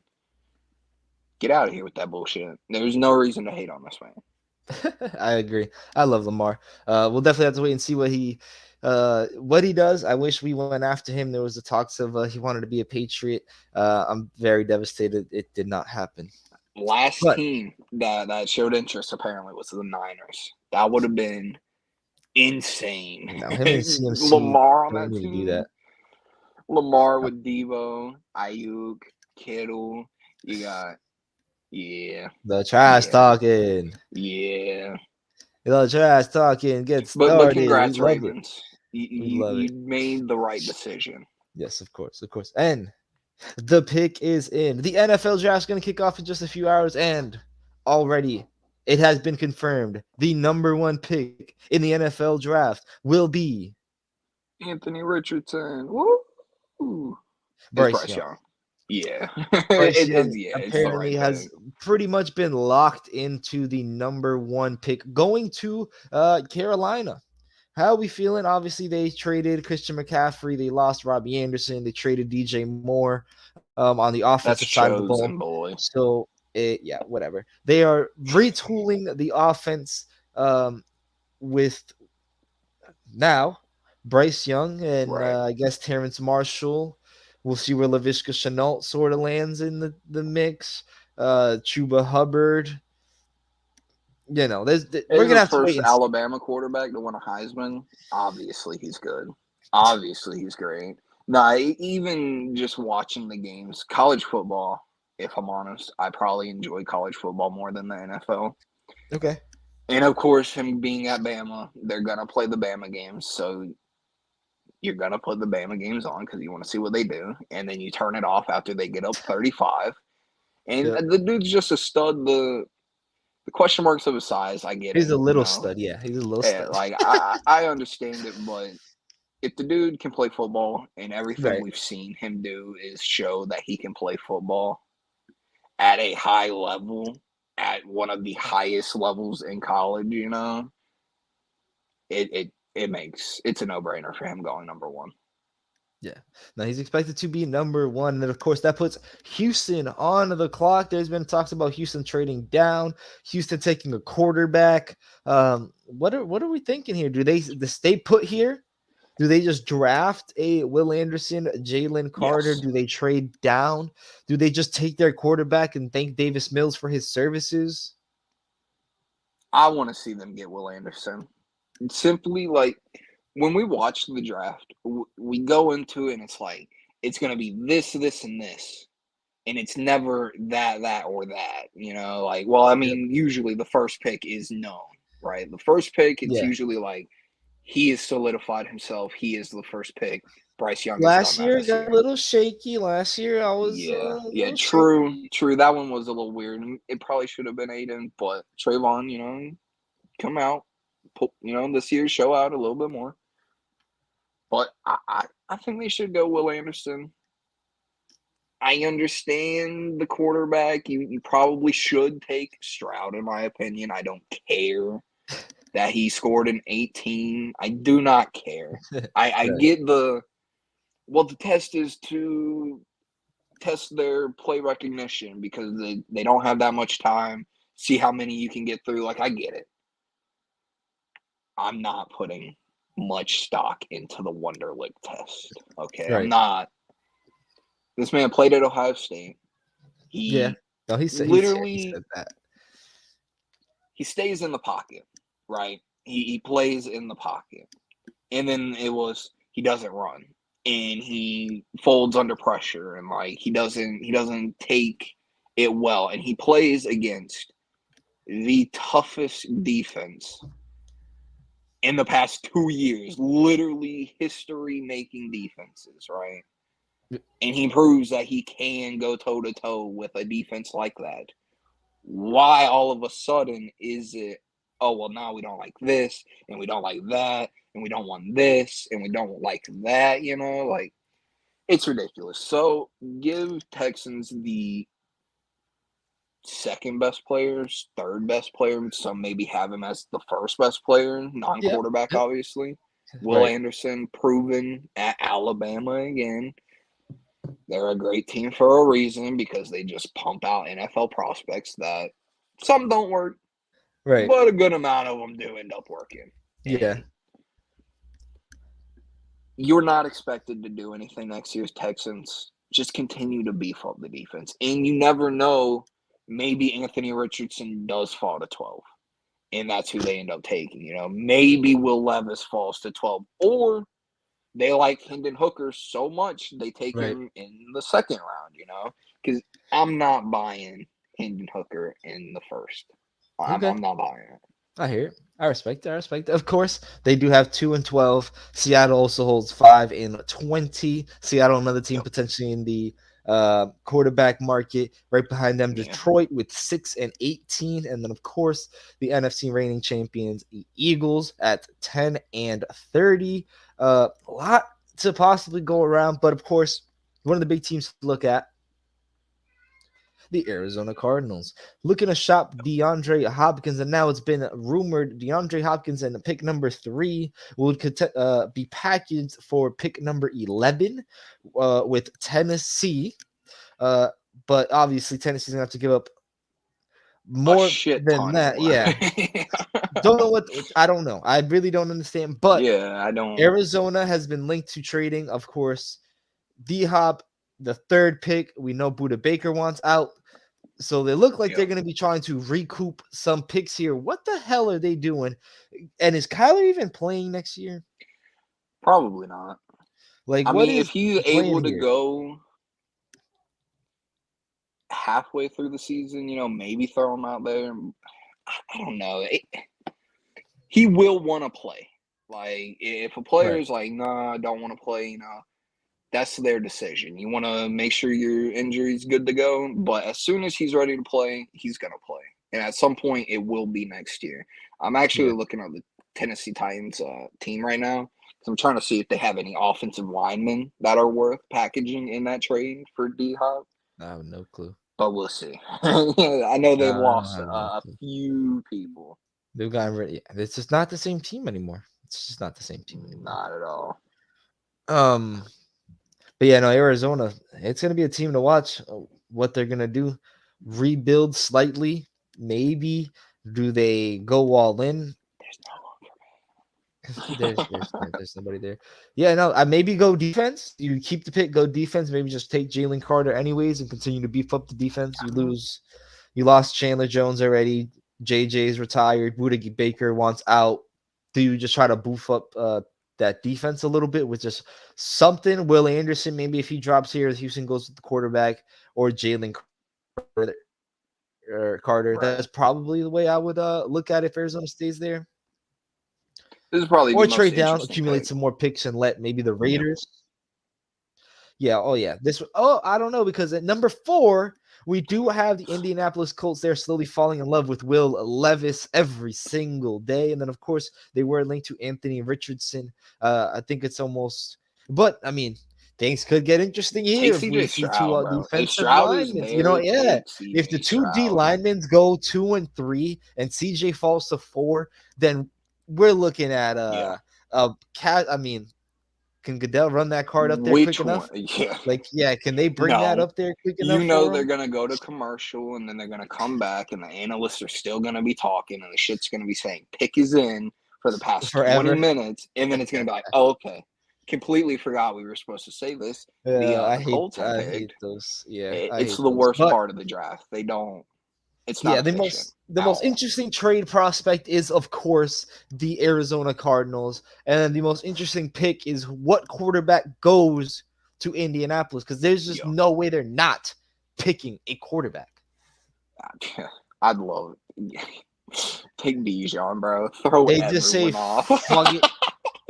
get out of here with that bullshit. There's no reason to hate on this man. I agree. I love Lamar. We'll definitely have to wait and see what he does. I wish we went after him. There was the talks of he wanted to be a Patriot. I'm very devastated it did not happen. Last But team that showed interest apparently was the Niners. That would have been insane. now him and CMC Lamar on don't that need to do team. that. Lamar with Devo, Ayuk, Kittle. You got The trash yeah, talking. yeah. The trash talking. Get But started. We congrats, love it. Ravens. We love You it. made the right decision. Yes, of course, of course. And the pick is in. The NFL draft is going to kick off in just a few hours, and already it has been confirmed the number one pick in the NFL draft will be Anthony Richardson. Woo! It's Bryce Bryce Young. Young. Yeah. Bryce Young It's the apparently right has pick. pretty much been locked into the number one pick going to Carolina. How are we feeling? Obviously, they traded Christian McCaffrey. They lost Robbie Anderson. They traded DJ Moore on the offensive That's side of the ball. chosen, boy. So, yeah, whatever. They are retooling the offense with now Bryce Young and Right. I guess Terrence Marshall. We'll see where LaVishka Chenault sort of lands in the mix. Chuba Hubbard. We're As gonna the have to wait first and see. Alabama quarterback to win a Heisman, obviously he's good. Obviously he's great. Nah, even just watching the games, college football, if I'm honest, I probably enjoy college football more than the NFL. Okay. And of course, him being at Bama, they're gonna play the Bama games, so you're gonna put the Bama games on because you want to see what they do, and then you turn it off after they get up 35. And Yep. the dude's just a stud. The question marks of his size, I get He's it. a little stud. Yeah, he's a little Yeah, stud. like I understand it, but if the dude can play football and everything Right. we've seen him do is show that he can play football at a high level, at one of the highest levels in college, it's a no brainer for him going number one. Yeah. Now he's expected to be number one. And of course, that puts Houston on the clock. There's been talks about Houston trading down, Houston taking a quarterback. What are we thinking here? Do they stay put here? Do they just draft a Will Anderson, Jalen Carter? Yes. Do they trade down? Do they just take their quarterback and thank Davis Mills for his services? I want to see them get Will Anderson. Simply like when we watch the draft, we go into it and it's like it's going to be this, this, and this, and it's never that, or that. Like, well, I Yep. mean, usually the first pick is known, right? The first pick, it's Yeah. usually like he has solidified himself. He is the first pick. Bryce Young has done Last that year it this got a year. little shaky. Last year I was a Yeah, little true, shaky. true. That one was a little weird. It probably should have been Aiden, but Trayvon, come out, this year show out a little bit more. But I think they should go Will Anderson. I understand the quarterback. You probably should take Stroud, in my opinion. I don't care that he scored an 18. I do not care. I Right. get the test is to test their play recognition because they don't have that much time. See how many you can get through. Like, I get it. I'm not putting much stock into the Wonderlic test. Okay, I'm Right. not. This man played at Ohio State. Yeah. He No, he literally said that. he stays in the pocket, right? He plays in the pocket, and then he doesn't run, and he folds under pressure, and like he doesn't take it well, and he plays against the toughest defense in the past 2 years, literally history-making defenses, right? And he proves that he can go toe-to-toe with a defense like that. Why all of a sudden is it, oh, well, now we don't like this, and we don't like that, and we don't want this, and we don't like that, Like, it's ridiculous. So give Texans the second best players, third best player. Some maybe have him as the first best player, Yeah. non-quarterback, Yep. obviously. Will Right. Anderson, proven at Alabama again. They're a great team for a reason because they just pump out NFL prospects that some don't work, Right. but a good amount of them do end up working. Yeah. And you're not expected to do anything next year's Texans. Just continue to beef up the defense. And you never know, maybe Anthony Richardson does fall to 12. And that's who they end up taking. Maybe Will Levis falls to 12. Or they like Hendon Hooker so much they take Right. him in the second round, because I'm not buying Hendon Hooker in the first. Okay. I'm not buying it. I hear it. I respect it. I respect it. Of course, they do have 2-12. Seattle also holds 5-20. Seattle, another team Yep. potentially in the quarterback market. Right behind them, Yeah. Detroit with 6-18, and then of course the NFC reigning champions, the Eagles at 10-30. A lot to possibly go around, but of course, one of the big teams to look at, the Arizona Cardinals. Looking to shop DeAndre Hopkins, and now it's been rumored DeAndre Hopkins and pick number 3 would be packaged for pick number 11 with Tennessee. But obviously, Tennessee's going to have to give up A more shit than ton that. more. Yeah. Don't know what I don't know. I really don't understand. But Yeah, I don't. Arizona has been linked to trading, of course, D Hop, the 3rd pick. We know Buda Baker wants out. So they look like they're going to be trying to recoup some picks here. What the hell are they doing? And is Kyler even playing next year? Probably not. Like, I what mean, is if he's the plan able to here? go halfway through the season, maybe throw him out there. I don't know. He will want to play. Like, if a player Right. is like, nah, I don't want to play, that's their decision. You want to make sure your injury's good to go, but as soon as he's ready to play, he's going to play. And at some point, it will be next year. I'm actually Yeah. looking at the Tennessee Titans team right now because I'm trying to see if they have any offensive linemen that are worth packaging in that trade for D-Hop, I have no clue. but we'll see. I know they've I don't lost have no a clue. few people. They've gotten rid. It's just not the same team anymore. It's just not the same team anymore. Not at all. But yeah, no, Arizona. It's gonna be a team to watch. What they're gonna do, rebuild slightly. Maybe do they go all in? There's nobody there. Yeah, no, I maybe go defense. You keep the pick, go defense. Maybe just take Jalen Carter anyways and continue to beef up the defense. You lost Chandler Jones already. JJ's retired. Buda Baker wants out. Do you just try to boof up that defense a little bit with just something? Will Anderson, maybe if he drops here, Houston goes with the quarterback, or Jalen Carter. That's Right. probably the way I would look at it if Arizona stays there. This is probably the Or most trade down, interesting accumulate pick. some more picks, and let maybe the Yep. Raiders. Yeah. Oh, yeah. I don't know, because at number 4, we do have the Indianapolis Colts. They're slowly falling in love with Will Levis every single day. And then, of course, they were linked to Anthony Richardson. I think it's almost, but I mean, things could get interesting Take here if we CJ see 2 Stroud, bro. If defensive Stroud is linemen. there, Yeah. take If the CJ 2 D Stroud. linemen go 2 and 3 and CJ falls to 4, then we're looking at I mean, can Goodell run that card up there quick Which enough? one? Yeah. Like, yeah, can they bring that No. up there quick enough They're for him? going to go to commercial and then they're going to come back and the analysts are still going to be talking and the shit's going to be saying pick is in for the past 20 Forever. minutes. And then it's going to be like, oh, okay. Completely forgot we were supposed to say this. The Colts have I picked. hate those. Yeah, I It's hate the those. worst But part of the draft. It's not yeah, efficient the at most all. interesting trade prospect is, of course, the Arizona Cardinals, and then the most interesting pick is what quarterback goes to Indianapolis, because there's just Yo, no way they're not picking a quarterback. I'd love it. Take Bijan, bro. Throw They just say, everyone off. "Fuck it."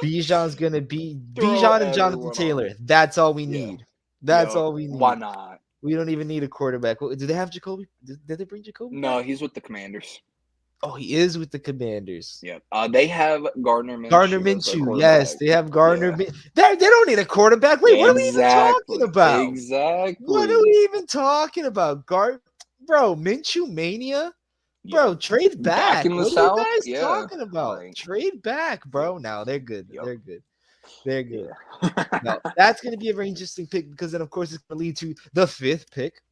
Bijan's gonna be Throw Bijan and Jonathan everyone off. Taylor. That's all we Yeah. need. That's all we Why need. not? We don't even need a quarterback. Do they have Jacoby? Did they bring Jacoby No, back? he's with the Commanders. Oh, he is with the Commanders. Yeah. They have Gardner Gardner Minshew as their Minshew. quarterback. Yes, they have Gardner. Yeah. They don't need a quarterback. Wait, what are we even talking Exactly. about? What are Exactly. we even talking about? bro, Minshew mania. Yep. Bro, trade Back back. in the What are you South, guys yeah. talking about? Like, Trade back, yep, bro. Now they're good. yep, They're good. They're good. No, yeah. that's going to be a very interesting pick because then, of course, it's going to lead to the fifth pick.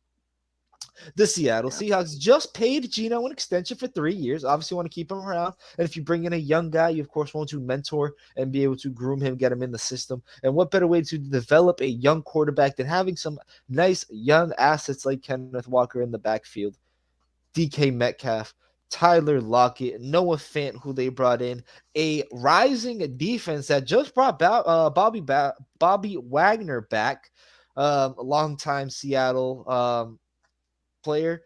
The Seattle Yeah. Seahawks just paid Geno an extension for 3 years. Obviously, want to keep him around. And if you bring in a young guy, you, of course, want to mentor and be able to groom him, get him in the system. And what better way to develop a young quarterback than having some nice young assets like Kenneth Walker in the backfield? DK Metcalf, Tyler Lockett, Noah Fant, who they brought in, a rising defense that just brought Bobby Wagner back, a longtime Seattle player.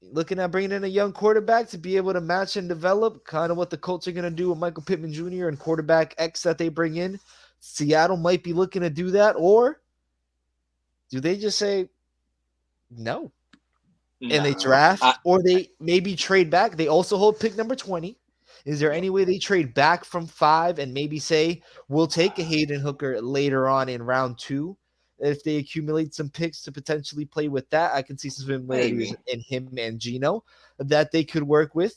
Looking at bringing in a young quarterback to be able to match and develop, kind of what the Colts are going to do with Michael Pittman Jr. and quarterback X that they bring in. Seattle might be looking to do that, or do they just say no? And they No. draft, or they maybe trade back. They also hold pick number 20. Is there Yep. any way they trade back from 5 and maybe say, we'll take a Hayden Hooker later on in round 2? If they accumulate some picks to potentially play with that, I can see some similarities Maybe. in him and Gino that they could work with.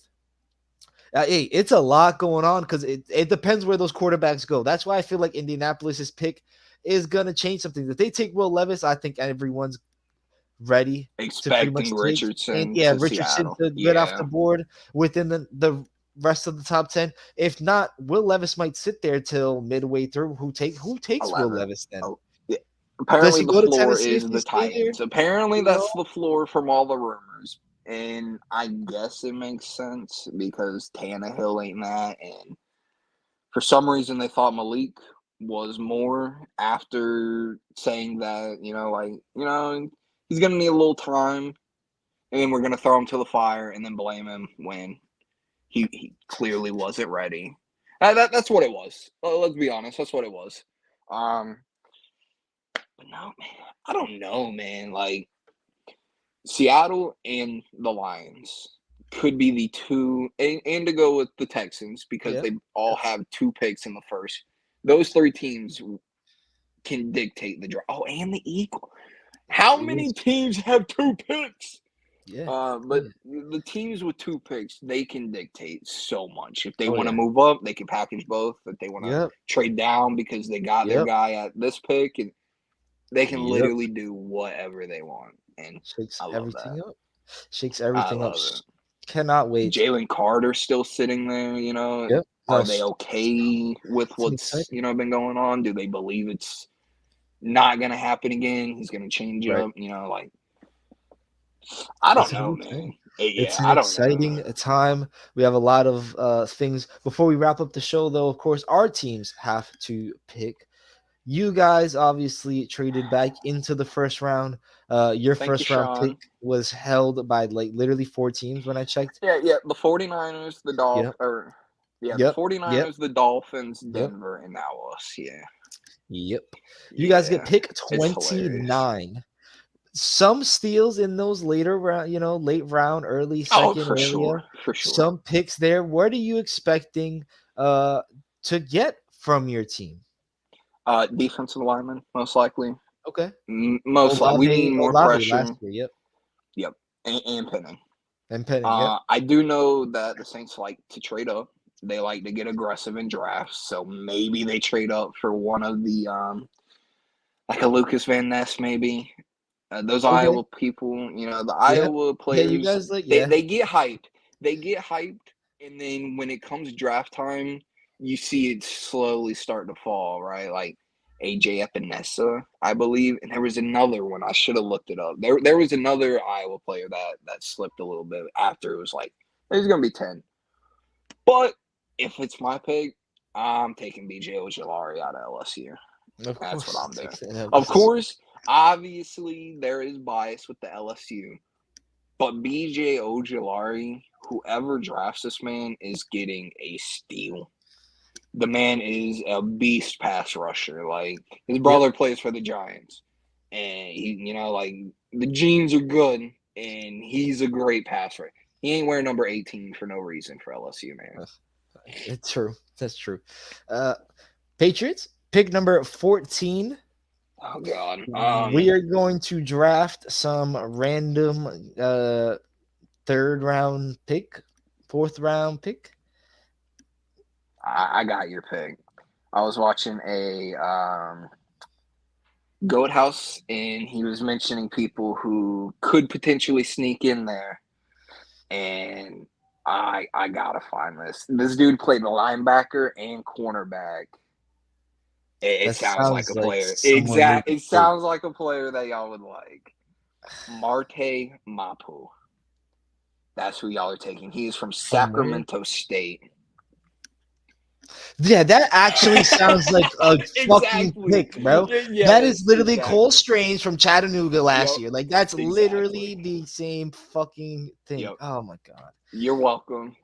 Hey, it's a lot going on because it depends where those quarterbacks go. That's why I feel like Indianapolis's pick is going to change something. If they take Will Levis, I think everyone's ready to pretty much Expecting take. And Richardson yeah, to Richardson Seattle. to get off the Yeah. board within the rest of the top 10. If not, Will Levis might sit there till midway through. Who takes Will 11. Levis then? Oh, yeah. Does Apparently, he the go to floor Tennessee is if they the stay there? Titans. Apparently, You know? that's the floor from all the rumors. And I guess it makes sense because Tannehill ain't that. And for some reason, they thought Malik was more after saying that, he's going to need a little time. And then we're going to throw him to the fire and then blame him when he clearly wasn't ready. That's what it was. Let's be honest. That's what it was. Um, but no, man, I don't know, man. Like Seattle and the Lions could be the two, and to go with the Texans because Yep. they all have 2 picks in the first. Those 3 teams can dictate the draft. Oh, and the Eagle. How many Eagles. teams have 2 picks? Yeah. But Yeah. the teams with 2 picks, they can dictate so much. If they Oh want to yeah. move up, they can package both. If they want to Yep. trade down because they got their Yep. guy at this pick, and they can Yep. literally do whatever they want. And Shakes I love that. everything up. Shakes I everything up. love it. Cannot wait. Jalen Carter still sitting there. Yep. Are they okay with It's an what's exciting. been going on? Do they believe it's not gonna happen again? He's gonna change Right. up. I don't It's gonna know, be exciting. man. It's Yeah, an I don't know. exciting time. We have a lot of things. Before we wrap up the show, though, of course, our teams have to pick. You guys obviously traded back into the first round. Your Thank you, first round pick Sean. was held by like literally 4 teams when I checked. Yeah. The 49ers, Yep. the Yep. Yep. 49ers, the Dolphins, Yep. Denver, and now us. Yeah. Yep. You guys get Yeah. pick It's hilarious. 29. Some steals in those later round, late round, early Oh, second for area. sure. For sure. Some picks there. What are you expecting uh to get from your team? Defensive lineman, most likely. Okay. Most likely. We need more Olave last pressure. year. Yep. Yep. And Penning. And Penning. Yep. I do know that the Saints like to trade up. They like to get aggressive in drafts. So maybe they trade up for one of the, like a Lucas Van Ness, maybe. Those Okay. Iowa people, the Yep. Iowa Yeah, you players, guys like they, yeah. they get hyped. They get hyped, and then when it comes draft time, you see it slowly start to fall, right? Like AJ Epinesa, I believe, and there was another one. I should have looked it up. There was another Iowa player that slipped a little bit after it was like there's gonna be 10. But if it's my pick, I'm taking BJ Ojolari out of LSU. Of That's what course. I'm doing. Of This is course, obviously there is bias with the LSU, but BJ Ojolari, whoever drafts this man, is getting a steal. The man is a beast pass rusher. Like his yep. brother plays for the Giants, and like the genes are good, and he's a great passer. He ain't wearing number 18 for no reason for LSU, man. It's true. That's true. Uh Patriots, pick number 14. Oh God. We are going to draft some random third round pick, fourth round pick. I got your pick. I was watching a Goat House, and he was mentioning people who could potentially sneak in there, and I gotta find this. This dude played linebacker and cornerback. It That sounds like sounds a like player. someone we would It take. sounds like a player that y'all would like. Marte Mapu. That's who y'all are taking. He is from From where? Sacramento State. Yeah, that actually sounds like a fucking Exactly. pick, bro. That Yes, is literally Cole exactly. Strange from Chattanooga last Yep. year. Like that's literally Exactly. the same fucking thing. Yep. Oh my god. You're welcome.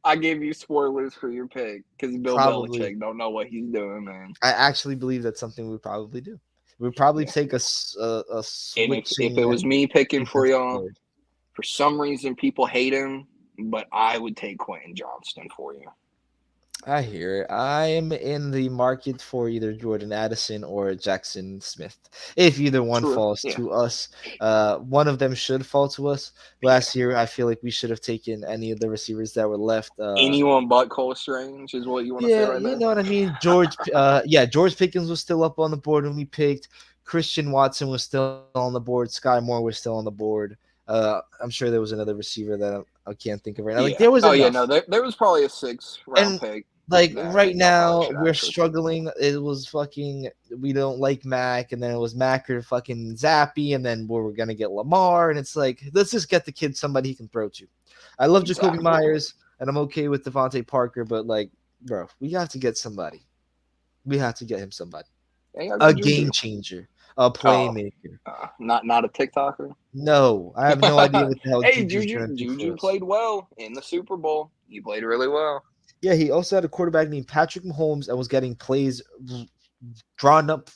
I gave you spoilers for your pick because Bill Probably. Belichick don't know what he's doing, man. I actually believe that's something we probably do. We'd probably Yeah. take a And if it switching was me picking for defensive y'all, player. for some reason people hate him, but I would take Quentin Johnston for you. I hear it. I am in the market for either Jordan Addison or Jackson Smith. If either one True. falls Yeah. to us, one of them should fall to us. Yeah. Last year, I feel like we should have taken any of the receivers that were left. Anyone but Cole Strange is what you want to say Yeah, right you there. know what I mean. George Pickens was still up on the board when we picked. Christian Watson was still on the board. Sky Moore was still on the board. I'm sure there was another receiver that I can't think of right now. Like Yeah. there was Oh yeah. No, enough. there was probably a 6th round And pick like that right y'all probably now should we're actually take. struggling. It was fucking we don't like Mac, and then it was Mac or fucking Zappy, and then we're gonna get Lamar, and it's like let's just get the kid somebody he can throw to. I love Jacoby Exactly. Myers, and I'm okay with Devontae Parker, but like, bro, we have to get somebody. We have to get him somebody. Hey, y'all A got game Juju. changer, a Oh, playmaker. not a TikToker. No, I have no idea what the hell Hey, Juju's gonna do for Juju us. played well in the Super Bowl. He played really well. Yeah, he also had a quarterback named Patrick Mahomes and was getting plays drawn up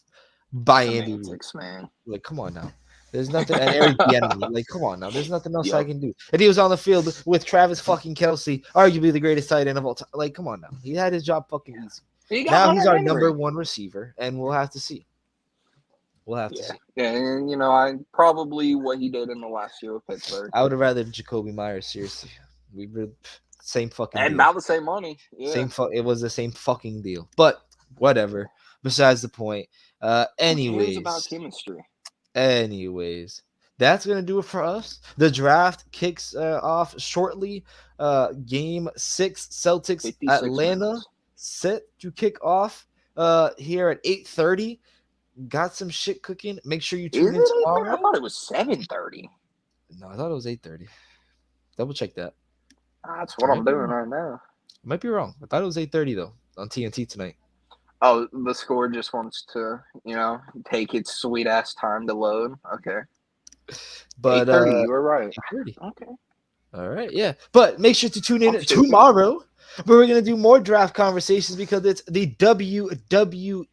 by Andy Reid. Semantics, man. Like, come on now. There's nothing, and Eric Bieniemy. Like, come on now. There's nothing else I Yep. can do. And he was on the field with Travis fucking Kelsey, arguably the greatest tight end of all time. Like, come on now. He had his job fucking easy. He got Now he's Hunter our Henry. number one receiver, and we'll have to see. We'll have to see. Yeah, and I probably what he did in the last year with Pittsburgh. I would have rather Jacoby Myers. Seriously, we were same fucking And deal. about the same money. Yeah. It was the same fucking deal. But whatever. Besides the point. Who Anyways. cares about chemistry? Anyways, that's gonna do it for us. The draft kicks off shortly. Game 6, Celtics 56 Atlanta minutes. set to kick off here at 8:30. Got some shit cooking. Make sure you Is tune in it? tomorrow. I thought it was 7:30. No, I thought it was 8:30. Double check that. That's what I'm doing right now. I might be wrong. I thought it was 8:30 though on TNT tonight. Oh, the score just wants to, take its sweet ass time to load. Okay. But 8:30, you were right. 8:30. Okay. All right, yeah. But make sure to tune in I'm stupid. tomorrow where we're going to do more draft conversations because it's the WWE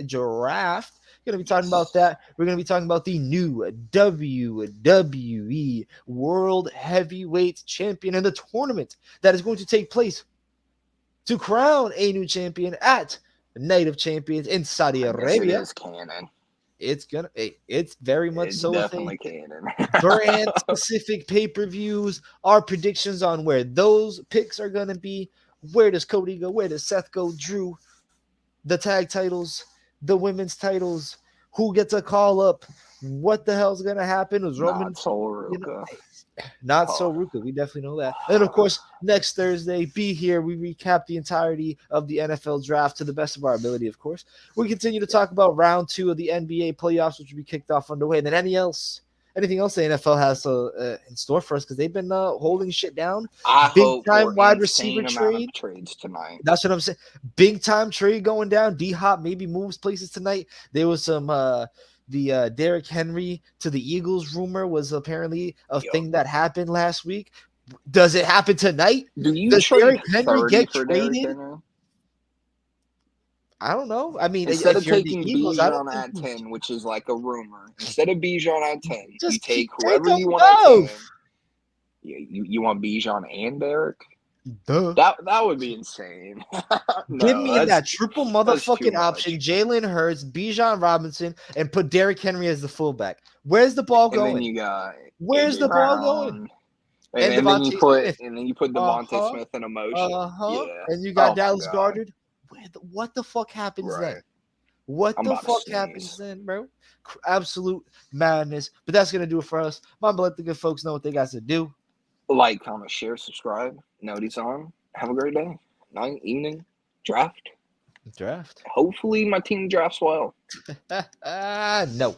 draft. We're going to be talking about that. We're going to be talking about the new WWE World Heavyweight Champion and the tournament that is going to take place to crown a new champion at Night of Champions in Saudi Arabia. It is canon. It's very much It's so definitely canon. brand specific pay-per-views, our predictions on where those picks are going to be. Where does Cody go? Where does Seth go? Drew, the tag titles, the women's titles, who gets a call up, what the hell's going to happen? Was Roman Not Sol Ruka. Not so Ruka. We definitely know that. And of course, next Thursday, be here. We recap the entirety of the NFL draft to the best of our ability, of course. We continue to talk about round 2 of the NBA playoffs, which will be kicked off underway. And then anything else the NFL has in store for us because they've been holding shit down. I Big hope time for wide receiver insane amount trade. of trades tonight. That's what I'm saying. Big time trade going down. D-Hop maybe moves places tonight. There was some the Derrick Henry to the Eagles rumor was apparently a thing that happened last week. Does it happen tonight? Do you Does trade Derrick Henry 30 get for Derrick traded? Henry? I don't know. I mean, Instead if of you're taking the Eagles, I don't Bijan at think 10, which is like a rumor, instead of Bijan at 10, you just take take whoever them you want at 10. both. You want Bijan and Derrick? Duh. That would be insane. Give No, me in that triple that's too motherfucking much. option Jalen Hurts, Bijan Robinson, and put Derrick Henry as the fullback. Where's the ball And then going? you got Where's AJ the ball going? Brown, And and then you Devontae put Smith. Devontae Uh-huh. Smith in a motion. Uh-huh. Yeah. And you got Oh my Dallas god. Goddard. What the fuck happens then? Right. What I'm the about to fuck happens sneeze. then, bro? Absolute madness. But that's gonna do it for us. Mom, let the good folks know what they got to do. Like, comment, share, subscribe. Notice on. Have a great day, night, evening, draft. Draft. Hopefully, my team drafts well. No.